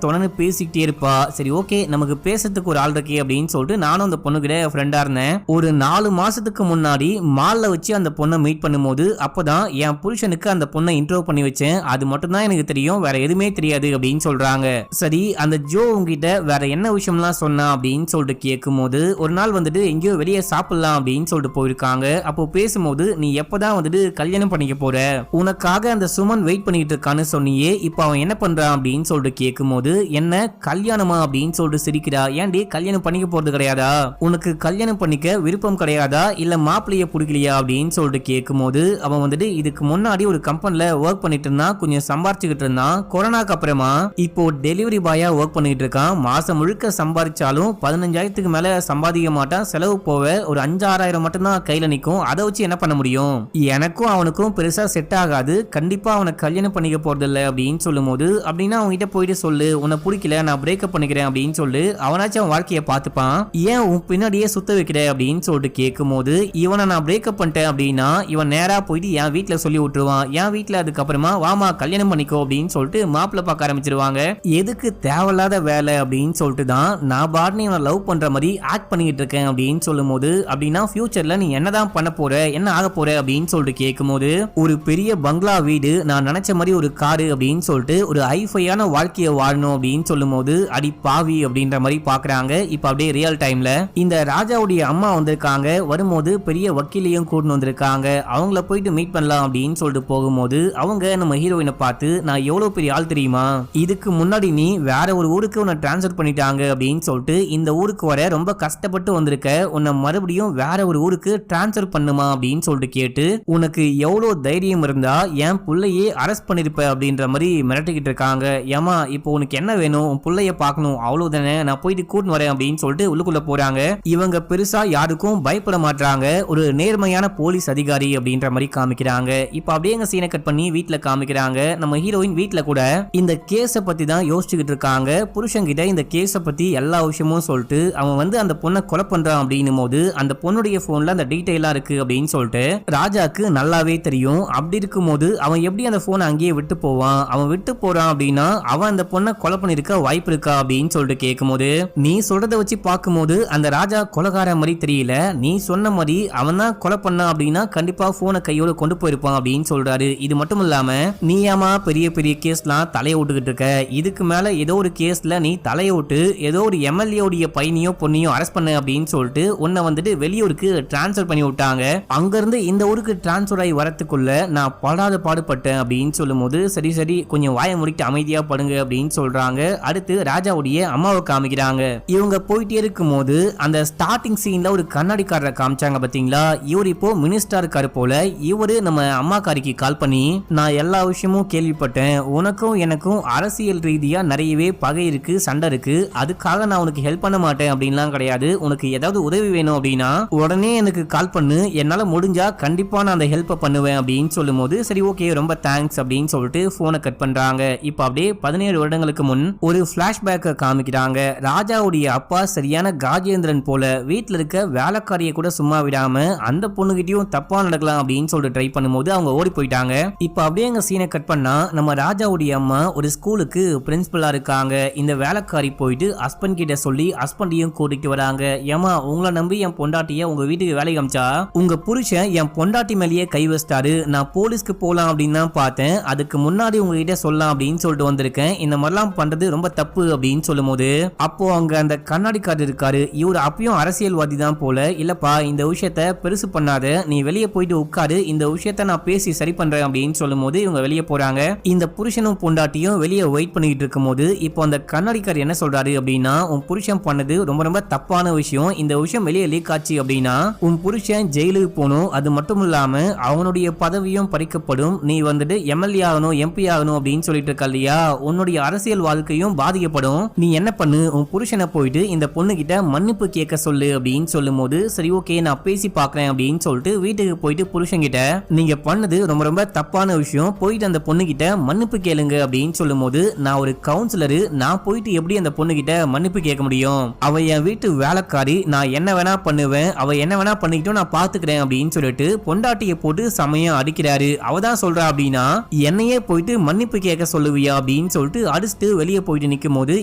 தொணன்னு பேசிக்கிட்டே இருப்பா. சரி ஓகே, நமக்கு பேசுறதுக்கு ஒரு ஆள் இருக்கே அப்படின்னு சொல்லிட்டு நானும் அந்த பொண்ணு கிட்ட ஃப்ரெண்டா இருந்தேன். ஒரு 4 மாசத்துக்கு முன்னாடி மால்ல வச்சு அந்த பொண்ணை மீட் பண்ணும்போது அப்பதான் என் புருஷனுக்கு அந்த பொண்ணை இன்ட்ரோ பண்ணி வச்சேன். அது மட்டும் தான் எனக்கு தெரியும், வேற எதுவுமே தெரியாது அப்படின்னு சொல்றாங்க. சரி, அந்த ஜோ உங்ககிட்ட வேற என்ன விஷயம்லாம் சொன்னா அப்படின்னு சொல்லிட்டு கேட்கும் போது ஒரு நாள் வந்துட்டு எங்கேயோ வெளியே சாப்பிடலாம் அப்படின்னு சொல்லிட்டு போயிருக்காங்க. அப்போ பேசும்போது நீ எப்பதான் வந்துட்டு கல்யாணம் பண்ணிக்க போற, உனக்காக அந்த சுமன் வெயிட் பண்ணிட்டு இருக்கான்னு சொன்னியே, இப்ப அவன் என்ன பண்றான் அப்படின்னு சொல்லிட்டு கேட்கும் போது என்ன கல்யாணமா அப்படின்னு சொல்லிட்டு சிரிக்கிறா. ஏன்டி கல்யாணம் பண்ணிக்க போறது கிடையாதா? உனக்கு கல்யாணம் பண்ணிக்க விருப்பம் கிடையாதா, இல்ல மாப்பிள்ளைய பிடிக்கலையா அப்படின்னு சொல்லிட்டு கேட்கும் போது அவன் வந்துட்டு இதுக்கு முன்னாடி ஒரு கம்பெனில ஒர்க் பண்ணிட்டு இருந்தான், கொஞ்சம் சம்பாரிச்சுக்கிட்டு இருந்தான். கொரோனாக்கு அப்புறமா இப்போ டெலிவரி பாயா ஒர்க் பண்ணிட்டு இருக்கான். மாசம் முழுக்க சம்பாதிச்சாலும் 15,000க்கு மேல சம்பாதிக்க மாட்டான். செலவு போக ஒரு 5-6,000 மட்டும் தான் கையில நிக்கும். அதை வச்சு என்ன பண்ண முடியும்? எனக்கும் அவனுக்கும் பெருசா செட் ஆகாது, கண்டிப்பா அவனை கல்யாணம் பண்ணிக்க போறது இல்ல அப்படின்னு சொல்லும் போது அப்படின்னா அவன்கிட்ட போயிட்டு சொல்லு, உன்னை பிடிக்கல, நான் பிரேக்கப் பண்ணிக்கிறேன் அப்படின்னு சொல்லு, அவனாச்சும் அவன் வாழ்க்கையை பார்த்துப்பான். ஏன் உன் பின்னாடியே சுத்த வைக்கிற அப்படின்னு சொல்லிட்டு கேட்கும் போது இவனை நான் பிரேக்கப் பண்ணிட்டேன் அப்படின்னா இவன் நேரா போயிட்டு என் வீட்டுல சொல்லி விட்டுருவான். என் வீட்டுல அதுக்கப்புறமா வாமா கல்யாணம் பண்ணிக்கோ அப்படின்னு சொல்லிட்டு மாப்பிள்ள பார்க்க ஆரம்பிச்சிருவாங்க. எதுக்கு தேவையில்லாத வேலை அப்படின்னு சொல்லிட்டு தான் நான் பாட்னி இவனை லவ் பண்ற மாதிரி ஆக்ட் பண்ணிட்டு இருக்கேன் அப்படின்னு சொல்லும் போது அப்படின்னா ஃபியூச்சர்ல நீ என்னதான் பண்ண போற, என்ன ஆக போற அப்படின்னு சொல்லிட்டு கேட்கும் போது ஒரு பெரிய பங்களா வீடு, நான் நினைச்ச மாதிரி ஒரு காரு அப்படின்னு சொல்லிட்டு ஒரு ஹைஃபையான வாழ்க்கையை வாழணும் அப்படின்னு சொல்லும் போது அடி பாவி அப்படின்ற மாதிரி பாக்குறாங்க. இப்ப அப்படியே ரியல் டைம்ல இந்த ராஜாவுடைய அம்மா வந்திருக்காங்க. வரும்போது பெரிய வக்கீலையும் கூட்டிட்டு வந்திருக்காங்க. அவங்கள போயிட்டு மீட் பண்ணலாம் அப்படின்னு சொல்லிட்டு போகும்போது அவங்க நம்ம ஹீரோயினை பார்த்து நான் எவ்வளவு பெரிய ஆள் தெரியுமா, இதுக்கு முன்னாடி நீ வேற ஒரு ஊருக்கு உன்னை டிரான்ஸ்ஃபர் பண்ணிட்டாங்க அப்படின்னு சொல்லிட்டு இந்த ஊருக்கு வர ரொம்ப கஷ்டப்பட்டு வந்திருக்க, உன்னை மறுபடியும் வேற ஒரு ஊருக்கு டிரான்ஸ்ஃபர் பண்ணுமா அப்படின்னு சொல்லிட்டு கேட்டு உனக்கு எவ்வளவு தைரியம் இருந்தா என் புள்ளையே அரெஸ்ட் பண்ணிருப்ப அப்படின்ற மாதிரி மிரட்டிக்கிட்டு இருக்காங்க. ஏமா இப்போ உனக்கு என்ன வேணும், உன் புள்ளைய பார்க்கணும், அவ்வளவுதானே, நான் போயிட்டு கூட்டின்னு வரேன் அப்படின்னு சொல்லிட்டு உள்ளுக்குள்ள போறாங்க. இவங்க பெருசா யாருக்கும் பயப்பட மாட்டாங்க, ஒரு நேர்மையான போலீஸ் அதிகாரி அப்படின்ற மாதிரி காமிக்கிறாங்க. இப்ப அப்படியே எங்க சீனை கட் பண்ணி வீட்டுல காமிக்கிறாங்க. நம்ம ஹீரோயின் வீட்டுல கூட இந்த கேஸ பத்தி தான் யோசிச்சுக்கிட்டு இருக்காங்க. புருஷன் கிட்ட இந்த கேஸ பத்தி எல்லா விஷயமும் சொல்லிட்டு அவன் வந்து அந்த பொண்ணை கொலை பண்றான் அப்படின்னும் போது அந்த பொண்ணுடைய போன்ல அந்த டீடைலா இருக்கு அப்படின்னு சொல்லிட்டு ராஜாக்கு நல்லாவே தெரியும். அப்படி இருக்கும் போது அவன் எப்படி அந்த போனை அங்கேயே விட்டு போவான்? அவன் விட்டு போறான் அப்படின்னா அவன் அந்த பொண்ணை கொலை பண்ணிருக்க வாய்ப்பு இருக்கா அப்படின்னு சொல்லிட்டு கேட்கும் போது நீ சொல்றதை வச்சு பார்க்கும்போது அந்த ராஜா கொலைகார மாதிரி தெரியல, நீ சொன்ன மாதிரி அவன் தான் கொலை பண்ணா அப்படின்னா கண்டிப்பா போனை கையோட கொண்டு போயிருப்பான் அப்படின்னு சொல்றாரு. இது மட்டும் இல்லாம நீ ஏமா பெரிய பெரிய கேஸ்லாம் தலைய விட்டுக்கிட்டு இருக்க, இதுக்கு மேல ஏதோ ஒரு கேஸ்ல நீ தலைய விட்டு ஏதோ ஒரு எம்எல்ஏ உடைய பையனையோ பொண்ணையோ அரெஸ்ட் பண்ண அப்படின்னு சொல்லிட்டு உன்னை வந்துட்டு வெளியூருக்கு டிரான்ஸ்ஃபர் பண்ணி விட்டாங்க. அங்க இருந்து இந்த ஊருக்கு டிரான்ஸ்ஃபர் ஆகி வரத்துக்குள்ள நான் படாத பாடுபட்டேன் அப்படின்னு சொல்லும் போது சரி சரி கொஞ்சம் வாயை முடிட்டு அமைதியா படுங்க அப்படின்னு சொல்றாங்க. அடுத்து ராஜாவுடைய அம்மாவை காமிக்கிறாங்க. இவங்க போயிட்டே இருக்கும் போது அந்த ஸ்டார்டிங் சீன்ல ஒரு கண்ணாடிக்காரரை காமிச்சாங்க பாத்தீங்களா, இவர் இப்போ மினிஸ்டர் இருக்காரு போல. இவரு நம்ம அம்மாக்காரிக்கு கால் பண்ணி நான் எல்லா விஷயமும் கேள்விப்பட்டேன், உனக்கும் எனக்கும் அரசியல் ரீதியா நிறையவே பகை இருக்கு, சண்டை இருக்கு, அதுக்காக நான் உனக்கு ஹெல்ப் பண்ண மாட்டேன் அப்படின்லாம் கிடையாது, உனக்கு ஏதாவது உதவி வேணும் அப்படின்னா உடனே எனக்கு கால் பண்ணு, என்னால முடிஞ்சா கண்டிப்பா நான் அந்த ஹெல்ப் பண்ணுவேன் அப்படின்னு சொல்லும் போது சரி ஓகே ரொம்ப தேங்க்ஸ் அப்படின்னு சொல்லிட்டு போனை கட் பண்றாங்க. இப்ப அப்படியே 17 வருடங்களுக்கு முன் ஒரு பிளாஷ்பேக்கை காமிக்கிறாங்க. ராஜாவுடைய அப்பா சரியான காஜேந்திரன் போல வீட்டுல இருக்க வேலைக்காரியை கூட சும்மா விடாம அந்த பொண்ணுகிட்டயும் தப்பா நடக்கலாம் அப்படின்னு சொல்லிட்டு ட்ரை பண்ணும்போது அவங்க ஓடி போயிட்டாங்க. இப்ப அப்படியே எங்க சீனை கட் பண்ணா நம்ம ராஜாவுடைய அம்மா ஒரு ஸ்கூலுக்கு பிரின்சிபலா இருக்காங்க. இந்த வேலைக்காரி போயிட்டு ஹஸ்பண்ட் கிட்ட சொல்லி ஹஸ்பண்டையும் கூட்டிட்டு வராங்க. ஏமா உங்களை நம்பி என் பொண்டாட்டிய உங்க வீட்டுக்கு வேலைக்கு அமிச்சா உங்க புருஷன் என் பொண்டாட்டி மேலேயே கை வச்சிட்டாரு. நான் போலீஸ்க்கு போலாம் அப்படின்னு தான் பார்த்தேன். அதுக்கு முன்னாடி உங்ககிட்ட சொல்லலாம் அப்படின்னு சொல்லிட்டு வந்திருக்கேன். இந்த மாதிரிலாம் பண்றது ரொம்ப தப்பு அப்படின்னு சொல்லும் போது அப்போ அங்க அந்த கண்ணாடிக்காரர் இருக்காரு. இவர் அப்பயும் அரசியல்வாதி தான் போல. இல்லப்பா இந்த விஷயத்த பெருசு பண்ணாத, நீ வெளியே போயிட்டு உட்காரு, இந்த விஷயத்த நான் பேசி சரி பண்றேன் அப்படின்னு சொல்லும் போது இவங்க வெளியே போறாங்க. இந்த புருஷனும் பொண்டாட்டியும் வெளியே வெயிட் பண்ணிட்டு இருக்கும் போது இப்போ அந்த கண்ணாடிக்காரர் என்ன சொல்றாரு அப்படின்னா, உன் புருஷன் பண்ணது ரொம்ப ரொம்ப தப்பான விஷயம். இந்த விஷயம் வெளியே லீக் ஆச்சு அப்படின்னா உன் புருஷன் ஜெயிலுக்கு போகணும். அது மட்டும் இல்லாம அவனுடைய பதவியும் பறிக்கப்படும். நீ வந்துட்டு எம்எல்ஏ ஆகணும், எம்பி ஆகணும் அப்படின்னு சொல்லிட்டு இருக்க இல்லையா, உன்னுடைய அரசியல் வாழ்க்கையும் பாதிக்கப்படும். நீ என்ன பண்ணு, உன் புருஷனை போயிட்டு இந்த பொண்ணு கிட்ட மன்னிப்பு கேட்க சொல்லு அப்படின்னு சொல்லும் போது சரி ஓகே நான் பேசி பாக்குறேன் அப்படின்னு சொல்லிட்டு வீட்டுக்கு போயிட்டு புருஷன் கிட்ட நீங்க பண்ணது ரொம்ப ரொம்ப தப்பான விஷயம், போயிட்டு அந்த பொண்ணு கிட்ட மன்னிப்பு கேளுங்க அப்படின்னு சொல்லும் போது நான் ஒரு கவுன்சிலரு, நான் போயிட்டு எப்படி அந்த பொண்ணு கிட்ட மன்னிப்பு கேட்க முடியும்? அவ என் வீட்டு வேலைக்காரி, நான் என்ன வேணா பண்ணுவேன், அவ என்ன வேணா பண்ணிக்கிட்டோம், நான் பாத்துக்கிறேன் அப்படின்னு சொல்லிட்டு பொண்டாட்டியை போட்டு சமயம் அடிக்கிறாரு. அவதான் சொல்றா அப்படின்னா என்னையே போயிட்டு மன்னிப்பு கேட்க சொல்லுவியா அப்படின்னு சொல்லிட்டு அடிச்சுட்டு வெளியே போயிட்டு நிக்கும் போது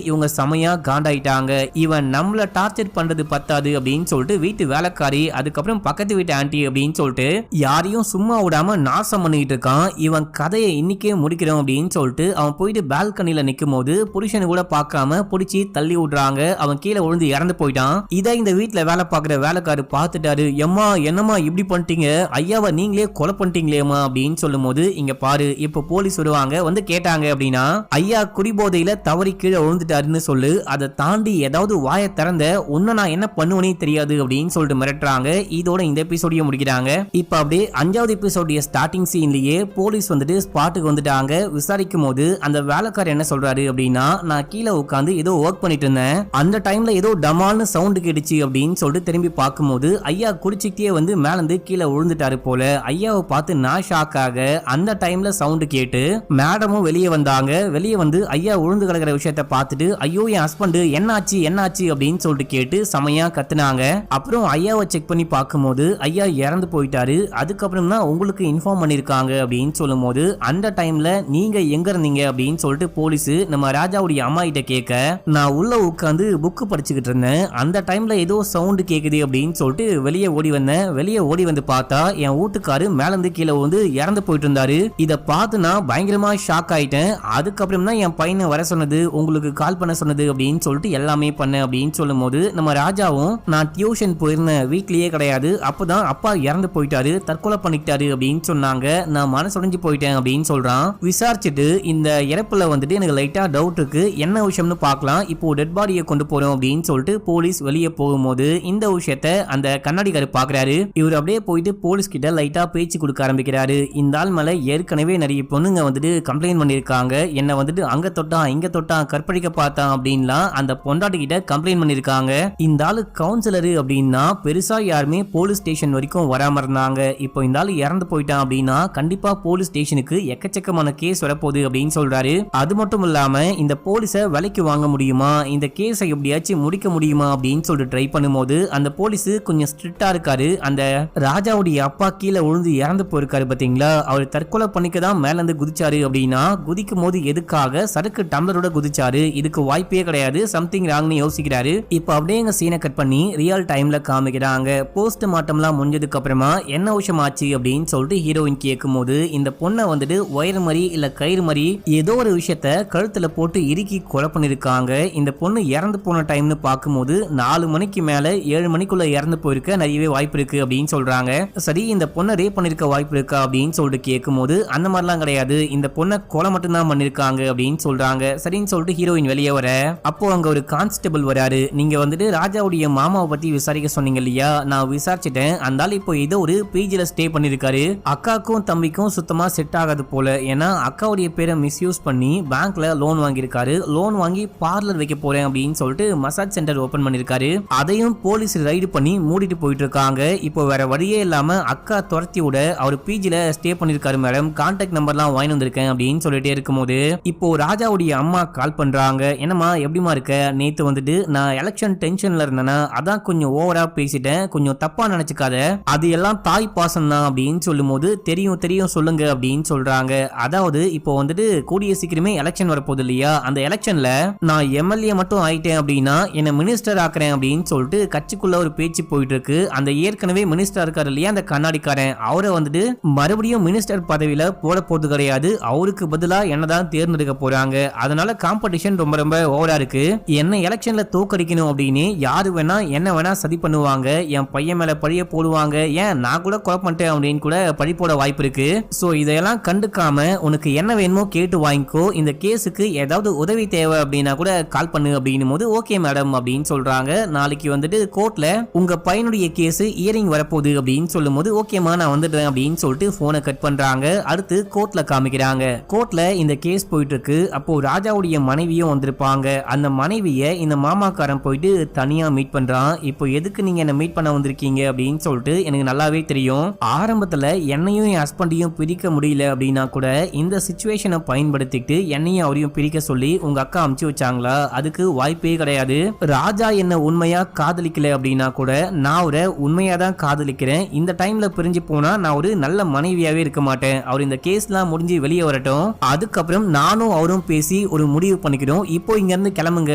இவங்க சமயா காண்டாயிட்டாங்க. இவன் நம்மள டார்ச்சர் பண்றது பத்தாது அப்படின்னு சொல்லிட்டு வீட்டு வேலைக்காரி, அதுக்கப்புறம் பக்கத்து வீட்டு ஆண்டி அப்படின்னு சொல்லிட்டு யாரையும் சும்மா விடாம நாசம் பண்ணிட்டு இருக்கான். இவன் கதையை இன்னைக்கே முடிக்கிறோம் அப்படின்னு சொல்லிட்டு அவன் போயிட்டு பால்கனில நிக்கும் போது புருஷனை கூட பார்க்காம பிடிச்சி தள்ளி விடுறாங்க. அவன் கீழே விழுந்து இறந்து போயிட்டான். இதை இந்த வீட்டுல வேலை பார்க்குற வேலைக்காரு பார்த்துட்டாரு. எம்மா என்னம்மா இப்படி பண்ணிட்டீங்க, ஐயாவை நீங்களே கொலை பண்ணிட்டீங்களேம்மா அப்படின்னு சொல்லும் போது இங்க பாரு இப்ப போலீஸ் வருவாங்க, வந்து கேட்டாங்க அப்படின்னா ஐயா குடிபோதையில தவறி கீழே விழுந்துட்டாருன்னு சொல்லு, அதை தாண்டி ஏதாவது வாயை திறந்த உன்ன நான் என்ன பண்ணுவனே தெரியாது அப்படின்னு சொல்லிட்டு மிரட்டுறாங்க. இதோட இந்த எபிசோடியை முடிக்கிறாங்க. இப்ப அப்படியே 5வது எபிசோடிய ஸ்டார்டிங் சீன்லயே போலீஸ் வந்துட்டு ஸ்பாட்டுக்கு வந்துட்டாங்க. விசாரிக்கும் போது அந்த வேலைக்காரர் என்ன சொல்றாரு அப்படின்னா, நான் கீழே உட்காந்து ஏதோ ஒர்க் பண்ணிட்டு இருந்தேன், அந்த டைம்ல ஏதோ டமால்னு சவுண்ட் கேட்டுச்சு அப்படின்னு சொல்லிட்டு திரும்பி பார்க்கும்போது ஐயா குடிச்சிட்டே வந்து மேல இருந்து கீழே விழுந்துட்டாரு போல. ஐயாவை பார்த்து நான் ஷாக் ஆக அந்த டைம்ல சவுண்ட் கேட்டு மேடமும் வெளியே வந்தாங்க. வெளியே வந்து ஐயா விழுந்து கிடக்கிற விஷயத்த பார்த்துட்டு ஐயோ என் ஹஸ்பண்ட் என்னாச்சு என்னாச்சு அப்படின்னு சொல்லிட்டு கேட்டு செமையா கத்துனாங்க. அப்புறம் ஐயாவை செக் பண்ணி பார்க்கும்போது ஐயா இறந்து போயிட்டாரு. அதுக்கப்புறம் தான் உங்களுக்கு இன்ஃபார்ம் பண்ணிருக்காங்க அப்படின்னு சொல்லும் போது அந்த டைம்ல நீங்க எங்க இருந்தீங்க அப்படின்னு சொல்லிட்டு போலீஸ் நம்ம ராஜாவுடைய அம்மா கிட்ட கேட்க, நான் உள்ள உட்காந்து புக்கு படிச்சுக்கிட்டு இருந்தேன், அந்த டைம்ல ஏதோ சவுண்ட் கேக்குது அப்படின்னு சொல்லிட்டு வெளியே ஓடி வந்தேன். வெளியே ஓடி வந்து பார்த்தா என் வீட்டுக்காரு மேல இருந்து கீழே வந்து இறந்து போயிட்டு இருந்தாரு. இதை பார்த்து நான் பயங்கரமா ஷாக் ஆயிட்டேன். அதுக்கப்புறம் தான் என் பையனை வர சொன்னது, உங்களுக்கு கால் பண்ண சொன்னது அப்படின்னு சொல்லிட்டு எல்லாமே பண்ண அப்படின்னு சொல்லும் போது நம்ம ராஜாவும் நான் டியூஷன் போயிருந்தேன், வீட்லயே கிடையாது, அப்பதான் அப்பா இறந்து போயிட்டாரு, தற்கொலை பண்ணிட்டாரு அப்படின்னு சொன்னாங்க, நான் மனசுடைஞ்சு போயிட்டேன் அப்படின்னு சொல்றான். விசாரிச்சுட்டு இந்த இறப்புல வந்துட்டு எனக்கு லைட்டா டவுட் இருக்கு, என்ன விஷயம்னு பார்க்கலாம், இப்போ டெட் பாடியை கொண்டு போறோம் அப்படின்னு சொல்லிட்டு போலீஸ் வெளியே போகும்போது இந்த விஷயத்த அந்த கண்ணாடிக்காரர் பாக்குறாரு. இவர் அப்படியே போயிட்டு போலீஸ் கிட்ட லைட்டா பேச்சு கொடுக்க ஆரம்பிக்கிறாரு. இந்த ஆள் மேல ஏற்கனவே நிறைய பொண்ணுங்க வந்துட்டு கம்ப்ளைண்ட் பண்ணிருக்காங்க, என்ன வந்துட்டு அங்க தொட்டான் இங்க தொட்டான் கற்பழிக்க பார்த்தான் அப்படின்லாம் அந்த பொண்டாட்டி கிட்ட கம்ப்ளைண்ட் பண்ணிருக்காங்க. இந்த ஆளு கவுன்சிலரு அப்படின்னா பெருசா யாருமே போலீஸ் ஸ்டேஷன் வரைக்கும் வராம இருந்தாங்க. இப்போ இந்த ஆளு இறந்து போயிட்டான் அப்படின்னா கண்டிப்பா போலீஸ் ஸ்டேஷனுக்கு எக்கச்சக்கமான கேஸ் வரப்போகுது அப்படின்னு சொல்றாரு. அது மட்டும் இல்லாம இந்த போலீஸ விலைக்கு வாங்க முடியுமா, இந்த கேஸை எப்படியாச்சும் முடிக்க முடியுமா அப்படின்னு சொல்லிட்டு ட்ரை பண்ணும்போது அந்த போலீஸ் கொஞ்சம் ஸ்ட்ரிக்டா இருக்காரு. அந்த ராஜாவுடைய அப்பா கீழே விழுந்து இறந்து போயிருக்காரு பாத்தீங்களா, அவர் தற்கொலை பண்ணிக்க தான் மேல இருந்து குதிச்சாரு அப்படின்னா குதிக்கும் போது எதுக்காக சரக்கு டம்ளரோட குதிச்சாரு, இதுக்கு வாய்ப்பே கிடையாது, சம்திங் ராங்னு யோசிக்கிறாரு. இப்ப அப்படியே எங்க சீனை கட் பண்ணி ரியல் டைம்ல காமிக்கிறாங்க. போஸ்ட் மார்ட்டம்லாம் முடிஞ்சதுக்கு அப்புறமா என்ன விஷயம் ஆச்சு அப்படின்னு சொல்லிட்டு ஹீரோயின் கேட்கும் போது இந்த பொண்ணை வந்துட்டு ஒயர் மாதிரி இல்ல கயிறு மாதிரி ஏதோ ஒரு விஷயத்த கழுத்துல போட்டு இறுக்கி கொலை பண்ணிருக்காங்க. இந்த பொண்ணு இறந்து போன டைம்னு பார்க்கும்போது 4 மணிக்கு மேல 7 மணிக்குள்ள இறந்து போயிருக்க நிறையவே வாய்ப்பு இருக்கு அப்படின்னு சொல்றாங்க. சரி இந்த பொண்ணை ரேப் பண்ணிருக்க வாய்ப்பு இருக்கா அப்படின்னு சொல்லிட்டு கேட்கும் போது அந்த மாதிரிலாம் கிடையாது, இந்த பொண்ணை கொலை மட்டும் தான் பண்ணிருக்காங்க அப்படின்னு சொல்றாங்க. சரின்னு சொல்லிட்டு ஹீரோயின் வெளியே வர அப்போ அங்க ஒரு கான்ஸ்டபிள் வராரு. நீங்க வந்துட்டு ராஜாவுடைய மாமாவை பத்தி விசாரிக்க சொன்னீங்க இல்லையா, நான் விசாரிச்சுட்டேன், அந்த ஆள் இப்போ ஏதோ ஒரு பிஜில ஸ்டே பண்ணிருக்காரு. அக்காக்கும் தம்பிக்கும் சுத்தமா செட் ஆகாது போல, ஏன்னா அக்காவுடைய பேரை மிஸ்யூஸ் பண்ணி பேங்க்ல லோன் வாங்கியிருக்காரு, லோன் வாங்கி பார்லர் வைக்க போறேன் அப்படின்னு சொல்லிட்டு மசாஜ் சென்டர் ஓபன் பண்ணிருக்காரு. அதையும் போலீஸ் ரைடு பண்ணி மூடிட்டு போயிட்டு இருக்காங்க. இப்போ வேற வழியே இல்லாம அக்கா துரத்தி விட அவர் பிஜில ஸ்டே பண்ணிருக்காரு மேடம், கான்டாக்ட் நம்பர்லாம் வாங்கி வந்திருக்கேன் அப்படின்னு சொல்லிட்டே இருக்கும்போது இப்போ ராஜாவுடைய அம்மா கால் பண்றாங்க. என்னம்மா எப்படிமா இருக்க, நேத்து வந்துட்டு நான் எலெக்ஷன் டென்ஷன்ல இருந்தேன்னா அதான் கொஞ்சம் ஓவரா பேசிட்டேன், கொஞ்சம் தப்பா நினைச்சுக்காத, அது எல்லாம் தாய் பாசம் தான் அப்படின்னு அப்படின்னு சொல்லும்போது தெரியும் தெரியும் சொல்லுங்க அப்படின்னு சொல்றாங்க. அதாவது இப்போ வந்துட்டு கூடிய சீக்கிரமே எலெக்ஷன் வரப்போகுது இல்லையா, அந்த எலெக்ஷன்ல நான் எம்எல்ஏ மட்டும் ஆயிட்டேன் அப்படின்னா என்ன மினிஸ்டர் ஆக்குறேன் அப்படின்னு சொல்லிட்டு கட்சிக்குள்ள ஒரு பேச்சு போயிட்டு இருக்கு. அந்த ஏற்கனவே மினிஸ்டர் இருக்காரு இல்லையா அந்த கண்ணாடிக்காரன், அவரை வந்துட்டு மறுபடியும் மினிஸ்டர் பதவியில போட போறது கிடையாது, அவருக்கு பதிலா என்னதான் தேர்ந்தெடுக்க போறாங்க. அதனால காம்படிஷன் ரொம்ப ரொம்ப ஓவரா இருக்கு. என்ன எலெக்ஷன்ல தோக்கடிக்கணும் அப்படின்னு யாரு வேணா என்ன வேணா சதி பண்ணுவாங்க, என் பையன் மேல பழிய போடுவாங்க, ஏன் நான் கூட கொலை பண்ணிட்டேன் அப்படின்னு கூட பழி போட வாய்ப்பு இருக்கு. சோ இதெல்லாம் கண்டுக்காம உனக்கு என்ன வேணுமோ கேட்டு வாங்கிக்கோ, இந்த கேஸுக்கு ஏதாவது உதவி தேவை அப்படின்னா கூட கால் பண்ணு அப்படின்னும் போது ஓகே மேடம் அப்படின்னு சொல்றாங்க. நாளைக்கு வந்துட்டு கோர்ட்ல உங்க பையனுடைய கேஸ் இயரிங் வரப்போகுது அப்படின்னு சொல்லும் போது ஓகேமா நான் வந்துடுறேன் அப்படின்னு சொல்லிட்டு போனை கட் பண்றாங்க. அடுத்து கோர்ட்ல காமிக்கிறாங்க. கோர்ட்ல இந்த கேஸ் போயிட்டு இருக்கு. அப்போ ராஜாவுடைய மனைவியும் வந்திருப்பாங்க. அந்த மனைவிய இந்த மாமாக்காரன் போயிட்டு தனியா மீட் பண்றான். இப்போ எதுக்கு நீங்க என்ன மீட் பண்ண வந்திருக்கீங்க அப்படின்னு சொல்லிட்டு எனக்கு நல்லாவே தெரியும். ஆரம்பத்துல என்னையும் என் ஹஸ்பண்டையும் பிரிக்க முடியல அப்படின்னா கூட இந்த சிச்சுவேஷனை பயன்படுத்திட்டு என்னையும் அவரையும் பிரிக்க சொல்லி உங்க அக்கா அமுச்சு வச்சாங்களா, அதுக்கு வாய்ப்பே கிடையாது. ராஜா என்ன உண்மையா காதலிக்கல அப்படின்னா கூட நான் அவரை உண்மையா தான் காதலிக்கிறேன். இந்த டைம்ல பிரிஞ்சு போனா நான் ஒரு நல்ல மனைவியாவே இருக்க மாட்டேன். அவர் இந்த கேஸ்லாம் முடிஞ்சு வெளியே வரட்டும், அதுக்கப்புறம் நானும் அவரும் பேசி ஒரு முடிவு பண்ணிக்கிறோம், இப்போ இங்க இருந்து கிளம்புங்க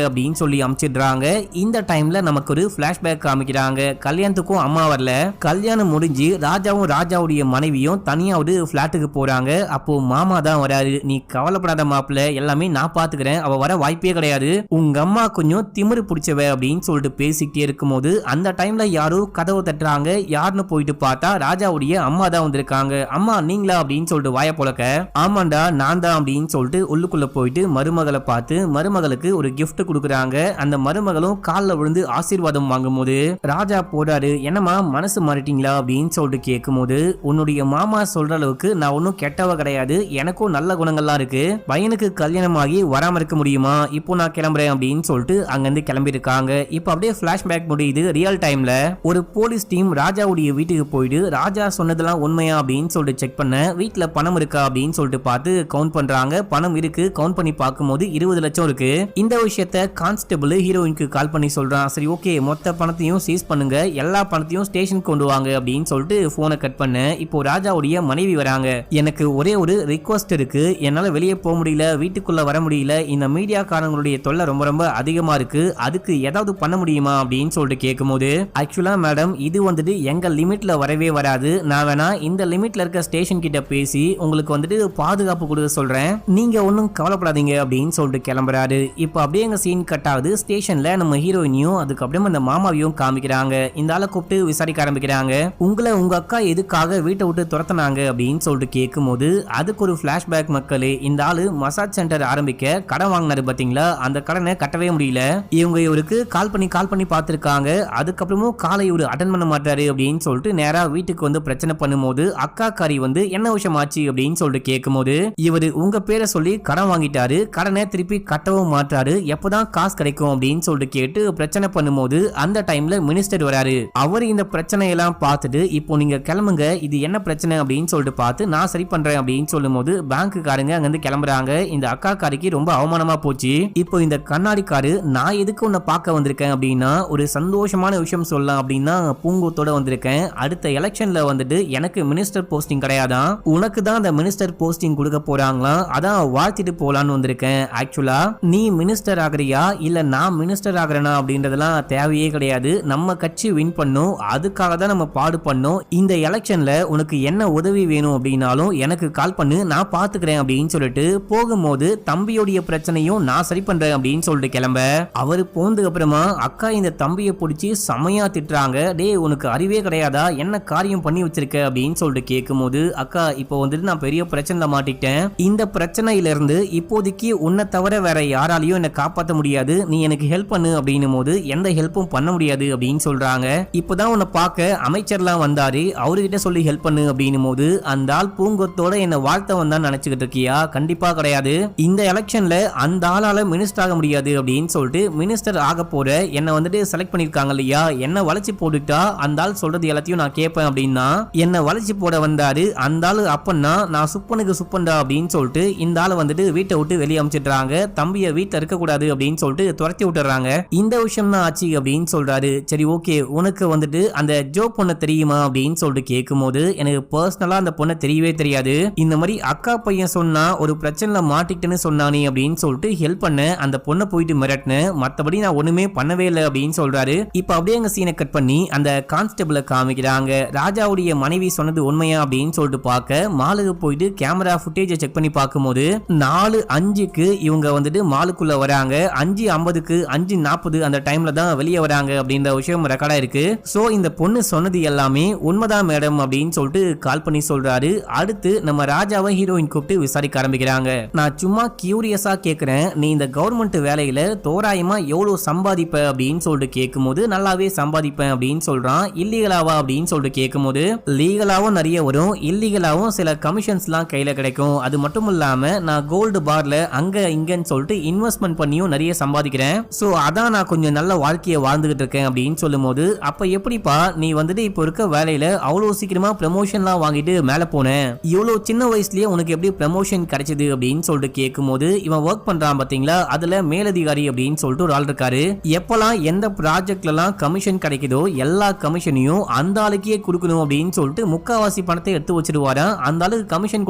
அப்படின்னு சொல்லி அமுச்சிடுறாங்க. இந்த டைம்ல நமக்கு ஒரு பிளாஷ்பேக் காமிக்கிறாங்க. கல்யாணத்துக்கும் அம்மா வரல. கல்யாணம் முடிஞ்சு ராஜாவும் ராஜாவுடைய மனைவியும் தனியா ஒரு பிளாட்டுக்கு போறாங்க. அப்போ மாமா தான் வராரு. நீ கவலைப்படாத மாப்பிள்ள, எல்லாமே நான் பாத்துக்கிறேன், அவ வர வாய்ப்பே கிடையாது, உங்க அம்மா கொஞ்சம் திமிரு பிடிச்சவ அப்படின்னு சொல்லிட்டு பேசிக்கிட்டே இருக்கும்போது அந்த டைம்ல யாரோ கதவு தட்டுறாங்க. யாருன்னு போயிட்டு பார்த்தா ராஜாவுடைய அம்மா தான் வந்திருக்காங்க. அம்மா நீங்களா அப்படின்னு சொல்லிட்டு வாய போலக்க, ஆமாண்டா நான் தான் அப்படின்னு சொல்லிட்டு உள்ளுக்குள்ள போயிட்டு மருமகளை பார்த்து மருமகளுக்கு ஒரு gift கொடுக்குறாங்க. அந்த மருமகளும் காலில் விழுந்து ஆசீர்வாதம் வாங்கும்போது ராஜா போறாரு. என்னமா மனசு மாறிட்டீங்களா அப்படின்னு சொல்லிட்டு கேட்கும்போது, உன்னுடைய மாமா சொல்ற அளவுக்கு நான் ஒன்னும் கெட்டவ கிடையாது, எனக்கும் நல்ல குணங்கள்லாம் இருக்கு, பையனுக்கு கல்யாணம் ஆகி வராம இருக்க முடியுமா, இப்போ நான் கிளம்புறேன் அப்படின்னு சொல்லிட்டு அங்கிருந்து கிளம்பி இருக்காங்க. இப்போ அப்படியே பிளாஷ்பேக் முடியுது. ரியல் டைம்ல ஒரு போலீஸ் டீம் ராஜாவுடைய வீட்டுக்கு போயிட்டு ராஜா சொன்னதெல்லாம் உண்மையா அப்படின்னு சொல்லிட்டு செக் பண்ண, வீட்டுல பணம் இருக்கா அப்படின்னு சொல்லிட்டு பார்த்து கவுண்ட் பண்றாங்க. பணம் இருக்கு. கவுண்ட் பண்ணி பார்க்கும்போது 20 லட்சம் இருக்கு. இந்த விஷயத்த கான்ஸ்டபிள் ஹீரோயினுக்கு கால் பண்ணி சொல்றான். சரி ஓகே, மொத்த பணத்தையும் சீஸ் பண்ணுங்க, எல்லா பணத்தையும் ஸ்டேஷன் கொண்டு வாங்க அப்படின்னு சொல்லிட்டு போனை கட் பண்ண. இப்போ ராஜாவுடைய மனைவி வராங்க. எனக்கு ஒரே ஒரு ரிக்வஸ்ட் இருக்கு, என்னால வெளியே போக முடியல, வீட்டுக்குள்ள வர முடியல, இந்த மீடியாக்காரங்களுடைய தொல்லை ரொம்ப ரொம்ப அதிகமா இருக்கு, அதுக்கு ஏதாவது பண்ண முடியுமா அப்படின்னு சொல்லிட்டு கேட்கும்போது, ஆக்சுவலா மேடம் இது வந்துட்டு எங்க லிமிட்ல வரவே வராது, நான் வேணா இந்த லிமிட்ல இருக்க ஸ்டேஷன் கிட்ட பேசி உங்களுக்கு வந்துட்டு பாதுகாப்பு கொடுக்க சொல்றேன், நீங்க ஒன்னும் கவலைப்படாதீங்க அப்படின்னு சொல்லிட்டு கிளம்புறாரு. இப்போ அப்படியே எங்க சீன் கட் ஆகுது. ஸ்டேஷன்ல நம்ம ஹீரோயினியும் அதுக்கப்புறம் அந்த மாமாவையும் காமிக்கிறாங்க. இந்த ஆளை கூப்பிட்டு விசாரிக்க ஆரம்பிக்கிறாங்க. உங்களை உங்க அக்கா எதுக்காக வீட்டை விட்டு துரத்துனாங்க அப்படின்னு சொல்லிட்டு கேட்கும்போது அதுக்கு ஒரு பிளாஷ்பேக். மக்களே, இந்த ஆளு மசாஜ் சென்டர் ஆரம்பிக்க கடன் வாங்கினாரு பாத்தீங்களா, அந்த கடனை கட்டவே முடியல. இவங்க இவருக்கு கால் பண்ணி பார்த்திருக்காங்க. அதுக்கப்புறமும் காலை இவரு அட்டன் பண்ண மாட்டாரு அப்படின்னு சொல்லிட்டு நேரா வீட்டுக்கு வந்து பிரச்சனை பண்ணும்போது அக்கா காரி வந்து என்ன விஷயம் ஆச்சு அப்படின்னு சொல்லிட்டு கேட்கும்போது, இவரு உங்க பேரை சொல்லி கடன் வாங்கிட்டாரு, கடனை திருப்பி கட்டவும் மாட்டாரு, எப்பதான் காசு கிடைக்கும் அப்படின்னு சொல்லிட்டு கேட்டு பிரச்சனை பண்ணும்போது அந்த டைம்ல மினிஸ்டர் வராரு. அவர் இந்த பிரச்சனை எல்லாம் பார்த்துட்டு இப்போ நீங்க கிளம்புங்க, இது என்ன பிரச்சனை அப்படின்னு சொல்லிட்டு பார்த்து நான் சரி பண்றேன் அப்படின்னு சொல்லும்போது பேங்க்குக்காரங்க அங்கிருந்து கிளம்புறாங்க. இந்த அக்கா காரிக்கு ரொம்ப அவமானமா போச்சு. இப்போ இந்த கண்ணாடிக்காரு நான் எதுக்கு உன்னை பார்க்க வந்திருக்கேன் அப்படின்னா ஒரு சந்தோஷமான விஷயம் சொல்லலாம் அப்படின்னா பூங்கூத்தோட வந்திருக்கேன். அடுத்த எலெக்ஷன்ல வந்துட்டு எனக்கு மினிஸ்டர் போஸ்டிங் கிடையாதான், உனக்கு தான் அந்த மினிஸ்டர் போஸ்டிங் கொடுக்க போறாங்களா, அதான் வாழ்த்திட்டு போலான்னு வந்திருக்கேன். ஆக்சுவலா நீ மினிஸ்டர் ஆகிறியா இல்ல நான் மினிஸ்டர் ஆகிறேனா அப்படின்றதெல்லாம் தேவையே கிடையாது, நம்ம கட்சி வின் பண்ணும், அதுக்காக தான் நம்ம பாடு பண்ணோம். இந்த எலெக்ஷன்ல உனக்கு என்ன உதவி வேணும் அப்படின்னாலும் எனக்கு கால் பண்ணு, நான் பாத்துக்கிறேன் அப்படின்னு சொல்லிட்டு போகும்போது தம்பியோடைய பிரச்சனையும் நான் சரி பண்றேன் அப்படின்னு சொல்லிட்டு கிளம்ப, அவரு போனதுக்கு அப்புறமா அக்கா இந்த தம்பியை பிடிச்சி செமையா திட்டுறாங்க. டே உனக்கு அறிவே கிடையாதா, என்ன காரியம் பண்ணி வச்சிருக்க அப்படின்னு சொல்லிட்டு கேட்கும்போது, அக்கா இப்போ வந்துட்டு நான் பெரிய பிரச்சனை மாட்டிட்டேன், இந்த பிரச்சனையில இருந்து இப்போதைக்கு உன்னை தவிர வேற யாராலையும் என்ன காப்பாற்ற முடியாது, நீ எனக்கு ஹெல்ப் பண்ணு அப்படின்னும் போது எந்த ஹெல்ப்பும் பண்ண முடியாது அப்படின்னு சொல்றாங்க. இப்போதான் உன்னை பார்க்க அமைச்சர்லாம் வந்தாரு, அவர்கிட்ட சொல்லி ஹெல்ப் பண்ணு அப்படின்னும் போது அந்த ஆள் பூங்கொத்தோட என்ன வாழ்த்த வந்தான் நினைச்சுக்கிட்டு இருக்கியா, கண்டிப்பா கிடையாது, இந்த எலெக்ஷன்ல அந்த ஆளால மினிஸ்டர் ஆக முடியாது அப்படின்னு சொல்லிட்டு மினிஸ்டர் ஆக போற என்ன வந்துட்டு செலக்ட் பண்ணிருக்காங்க இல்லையா, என்ன வளைச்சு போட்டுட்டா அந்த ஆள் சொல்றது எல்லாத்தையும் நான் கேட்பேன் அப்படின்னா என்ன வளைச்சு போட வந்தாரு அந்த ஆளு. அப்பன்னா நான் சுப்பனுக்கு சுப்பன்டா அப்படின்னு சொல்லிட்டு இந்த ஆளை வந்துட்டு வீட்டை விட்டு வெளியே அமிச்சிடுறாங்க. தம்பியை வீட்டுல இருக்க கூடாது அப்படின்னு சொல்லிட்டு துரத்தி விட்டுறாங்க. இந்த விஷயம் தான் ஆச்சு அப்படின்னு சொல்றாரு. சரி ஓகே, உனக்கு வந்துட்டு அந்த ஜோ பொண்ணு தெரியுமா அப்படின்னு சொல்லிட்டு கேட்கும்போது கேட்கும்போது எனக்கு பர்சனலா அந்த பொண்ணை தெரியவே தெரியாது, இந்த மாதிரி அக்கா பையன் சொன்னா ஒரு பிரச்சனைல மாட்டிக்கிட்டேன்னு சொன்னானே அப்படின்னு சொல்லிட்டு ஹெல்ப் பண்ண அந்த பொண்ணை போயிட்டு மிரட்டினேன், மத்தபடி நான் ஒண்ணுமே பண்ணவே இல்லை அப்படின்னு சொல்றாரு. இப்ப அப்படியே அங்க சீனை கட் பண்ணி அந்த கான்ஸ்டபிளை காமிக்கிறாங்க. ராஜாவுடைய மனைவி சொன்னது உண்மையா அப்படின்னு சொல்லிட்டு பார்க்க மாலுக்கு போயிட்டு கேமரா ஃபுட்டேஜை செக் பண்ணி பார்க்கும்போது 4:05க்கு இவங்க வந்துட்டு மாலுக்குள்ள வராங்க, 5:50க்கு 5:40 அந்த டைம்ல தான் வெளியே வராங்க அப்படின்ற விஷயம் ரெக்கார்டா இருக்கு. சோ இந்த பொண்ணு சொன்னது எல்லாமே உண்மைதான் மேடம் அப்படின்னு சொல்லிட்டு கால் பண்ணி சொல்றாரு. அடுத்து நம்ம ராஜாவை ஹீரோயின் கூப்பிட்டு விசாரிக்க ஆரம்பிக்கிறாங்க. நான் சும்மா கியூரியஸா கேக்குறேன், நீ இந்த கவர்மெண்ட் வேலையில தோராயமா எவ்வளவு சம்பாதிப்ப அப்படின்னு சொல்லிட்டு கேட்கும்போது நல்லாவே சம்பாதிப்பேன் அப்படின்னு சொல்றான். இல்லீகலாவா அப்படின்னு சொல்லிட்டு கேட்கும்போது லீகலாவும் நிறைய வரும், இல்லீகலாவும் சில கமிஷன்ஸ்லாம் கையில கிடைக்கும், அது மட்டும் இல்லாம நான் கோல்டு பார்ல அங்க இங்கன்னு சொல்லிட்டு இன்வெஸ்ட்மெண்ட் பண்ணியும் நிறைய சம்பாதிக்கிறேன், சோ அதான் நான் கொஞ்சம் நல்ல வாழ்க்கையை வாழ்ந்துகிட்டு இருக்கேன் அப்படின்னு சொல்லும்போது அப்ப எப்படிப்பா நீ வந்துட்டு இப்போ இருக்க வேலையில அவ்வளவு சீக்கிரமா ப்ரமோஷன்லாம் வாங்கிட்டு மேல போன, இவ்வளவு சின்ன வயசுலயே உனக்கு எப்படி ப்ரமோஷன் கிடைச்சது அப்படின்னு சொல்லிட்டு கேட்கும்போது இவன் ஒர்க் பண்றான் பாத்தீங்களா, அதுல மேலதிகாரி அப்படின்னு சொல்லிட்டு ஒரு ஆள் இருக்காரு. எப்பெல்லாம் எந்த ப்ராஜெக்ட்ல எல்லாம் கமிஷன் கிடைக்குதோ எல்லா கமிஷனையும் அந்த ஆளுக்கே கொடுக்கணும் அப்படின்னு சொல்லிட்டு முக்காவாசி பணத்தை எடுத்து வச்சிருவாராம். அந்த ஆளுக்கு கமிஷன்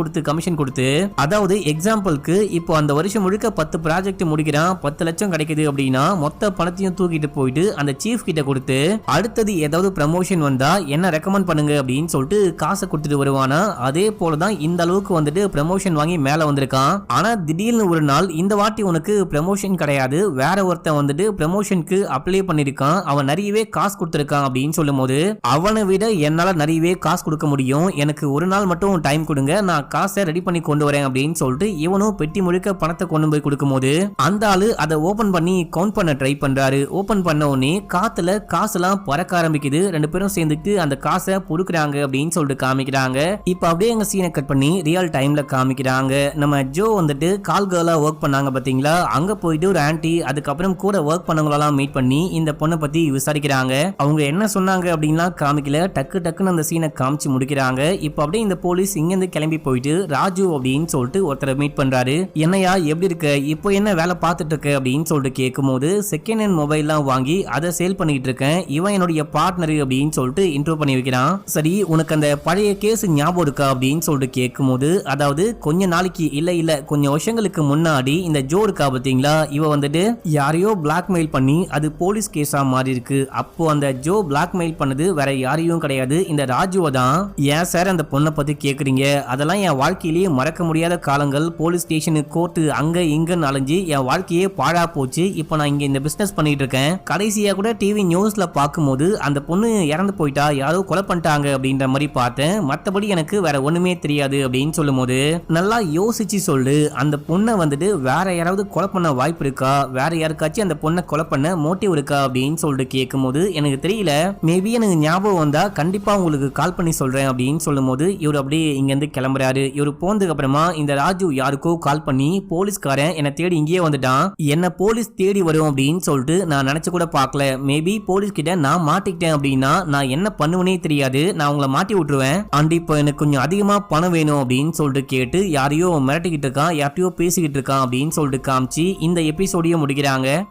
கொடுத்து அதாவது எக்ஸாம்பிளுக்கு இப்போ அந்த வருஷம் முழுக்க 10 ப்ராஜெக்ட் முடிக்கிறான், 10 லட்சம் கிடைக்குது அப்படின்னா மொத்த பணத்தையும் தூக்கிட்டு போயிட்டு அந்த சீஃப் கிட்ட கொடுத்து அடுத்தது ஏதாவது ப்ரமோஷன் வந்தா என்ன ரெக்கமெண்ட் பண்ணுங்க அப்படின்னு சொல்லிட்டு காசை கொடுத்துட்டு வருவானா. அதே போலதான் இந்த அளவுக்கு வந்துட்டு ப்ரமோஷன் வாங்கி மேல வந்திருக்கான். ஆனா திடீர்னு ஒரு நாள் இந்த வாட்டி உனக்கு ப்ரமோஷன் கிடையாது, வேற ஒருத்தன் வந்துட்டு ப்ரமோஷனுக்கு அப்ளை பண்ணிருக்கான், அவன் நிறையவே காசு கொடுத்திருக்கான் அப்படின்னு சொல்லும் போது அவனை விட என்னால நிறையவே காசு கொடுக்க முடியும், எனக்கு ஒரு நாள் மட்டும் டைம் கொடுங்க, நான் காசை ரெடி பண்ணி கொண்டு வரேன் அப்படின்னு சொல்லிட்டு இவனும் பெட்டி முழுக்க பணத்தை கொண்டு போய் கொடுக்கும் போது அந்த ஆளு அதை ஓபன் பண்ணி கவுண்ட் பண்ண ட்ரை பண்றாரு. ஓபன் பண்ண உடனே காத்துல காசெல்லாம் பறக்க ஆரம்பிக்குது, ரெண்டு பேரும் சேர்ந்துட்டு அந்த காசை பொறுக்குறாங்க அப்படின்னு சொல்லிட்டு காமிக்கிறாங்க. இப்ப அப்படியே எங்க சீனை கட் பண்ணி ரியல் டைம்ல காமிக்கிறாங்க. நம்ம ஜோ வந்துட்டு கால் கேர்லா ஒர்க் பண்ணாங்க பாத்தீங்களா, அங்க போயிட்டு ஒரு ஆன்டி அதுக்கப்புறம் கூட ஒர்க் பண்ணவங்களெல்லாம் மீட் பண்ணி இந்த பொண்ணை பத்தி விசாரிக்கிறாங்க. அவங்க என்ன சொன்னாங்க அப்படின்னா காமிக்கல, டக்குன்னு அந்த சீனை காமிச்சு முடிக்கிறாங்க. இப்ப அப்படியே இந்த போலீஸ் இங்க இருந்து கிளம்பி போயிட்டு ராஜு அப்படின்னு சொல்லிட்டு ஒருத்தரை மீட் பண்றாரு. என்னையா எப்படி இருக்க, இப்போ என்ன வேலை பார்த்துட்டு இருக்க அப்படின்னு சொல்லிட்டு கேட்கும்போது செகண்ட் ஹேண்ட் மொபைல்லாம் வாங்கி அதை சேல் பண்ணிட்டு இருக்கேன், இவன் என்னுடைய பார்ட்னர் அப்படின்னு சொல்லிட்டு இன்ட்ரோ பண்ணி வைக்கிறான். சரி உனக்கு அந்த பழைய கேஸ் ஞாபகம் இருக்கா அப்படின்னு சொல்லிட்டு கேட்கும்போது அதாவது கொஞ்ச நாளைக்கு இல்ல கொஞ்சம் வருஷங்களுக்கு முன்னாடி இந்த ஜோ இருக்கா பாத்தீங்களா, இவ வந்துட்டு யாரையோ பிளாக்மெயில் பண்ணி அது போலீஸ் கேஸா மாறி இருக்கு. அப்போ அந்த ஜோ பிளாக்மெயில் பண்ணது வேற யாரையும் கிடையாது, இந்த ராஜுவை தான். ஏன் சார் அந்த பொண்ணை பத்தி கேக்குறீங்க, அதெல்லாம் என் வாழ்க்கையிலேயே மறக்க முடியாத காலங்கள், போலீஸ் ஸ்டேஷனு கோர்ட்டு அங்க இங்கன்னு அலைஞ்சு என் வாழ்க்கையே பாழா போச்சு. இப்போ நான் இங்க இந்த பிசினஸ் பண்ணிட்டு இருக்கேன். கடைசியா கூட டிவி நியூஸ்ல பார்க்கும்போது அந்த பொண்ணு இறந்து போயிட்டா, யாரோ கொலை பண்ணிட்டாங்க அப்படின்ற மாதிரி பார்த்தேன், மத்தபடி எனக்கு வேற ஒண்ணுமே தெரியாது அப்படின்னு சொல்லும் போது நல்லா யோசிச்சு சொல்லு, அந்த பொண்ணை வந்துட்டு வேற யாராவது கொலை பண்ண வாய்ப்பு இருக்கா, வேற யாருக்காச்சும் அந்த பொண்ணை கொலை பண்ண மோட்டிவ் இருக்கா அப்படின்னு சொல்லிட்டு கேட்கும்போது எனக்கு தெரியல, மேபி எனக்கு ஞாபகம் வந்தா கண்டிப்பா உங்களுக்கு கால் பண்ணி சொல்றேன் அப்படின்னு சொல்லும் போது இவர் அப்படியே இங்க இருந்து கிளம்புறாரு. இவர் போனதுக்கு அப்புறமா இந்த ராஜு யாருக்கோ கால் பண்ணி போலீஸ்காரன் என்ன தேடி இங்கேயே வந்துட்டான், என்ன போலீஸ் தேடி வரும் அப்படின்னு சொல்லிட்டு நான் நினைச்சு கூட பார்க்கல, மேபி போலீஸ் கிட்ட நான் மாட்டிக்கிட்டேன் அப்படின்னா நான் என்ன பண்ணுவனே தெரியாது, நான் உங்களை மாட்டி விட்டுருவேன், அண்ட் இப்போ எனக்கு கொஞ்சம் அதிகமா பணம் வேணும் அப்படின்னு சொல்லிட்டு கேட்டு யாரையோ மிரட்டிக்கிட்டு இருக்கான், யார்ட்டையோ பேசிக்கிட்டு இருக்கான் அப்படின்னு சொல்லிட்டு காமிச்சு இந்த எபிசோடையும் முடிக்கிறாங்க.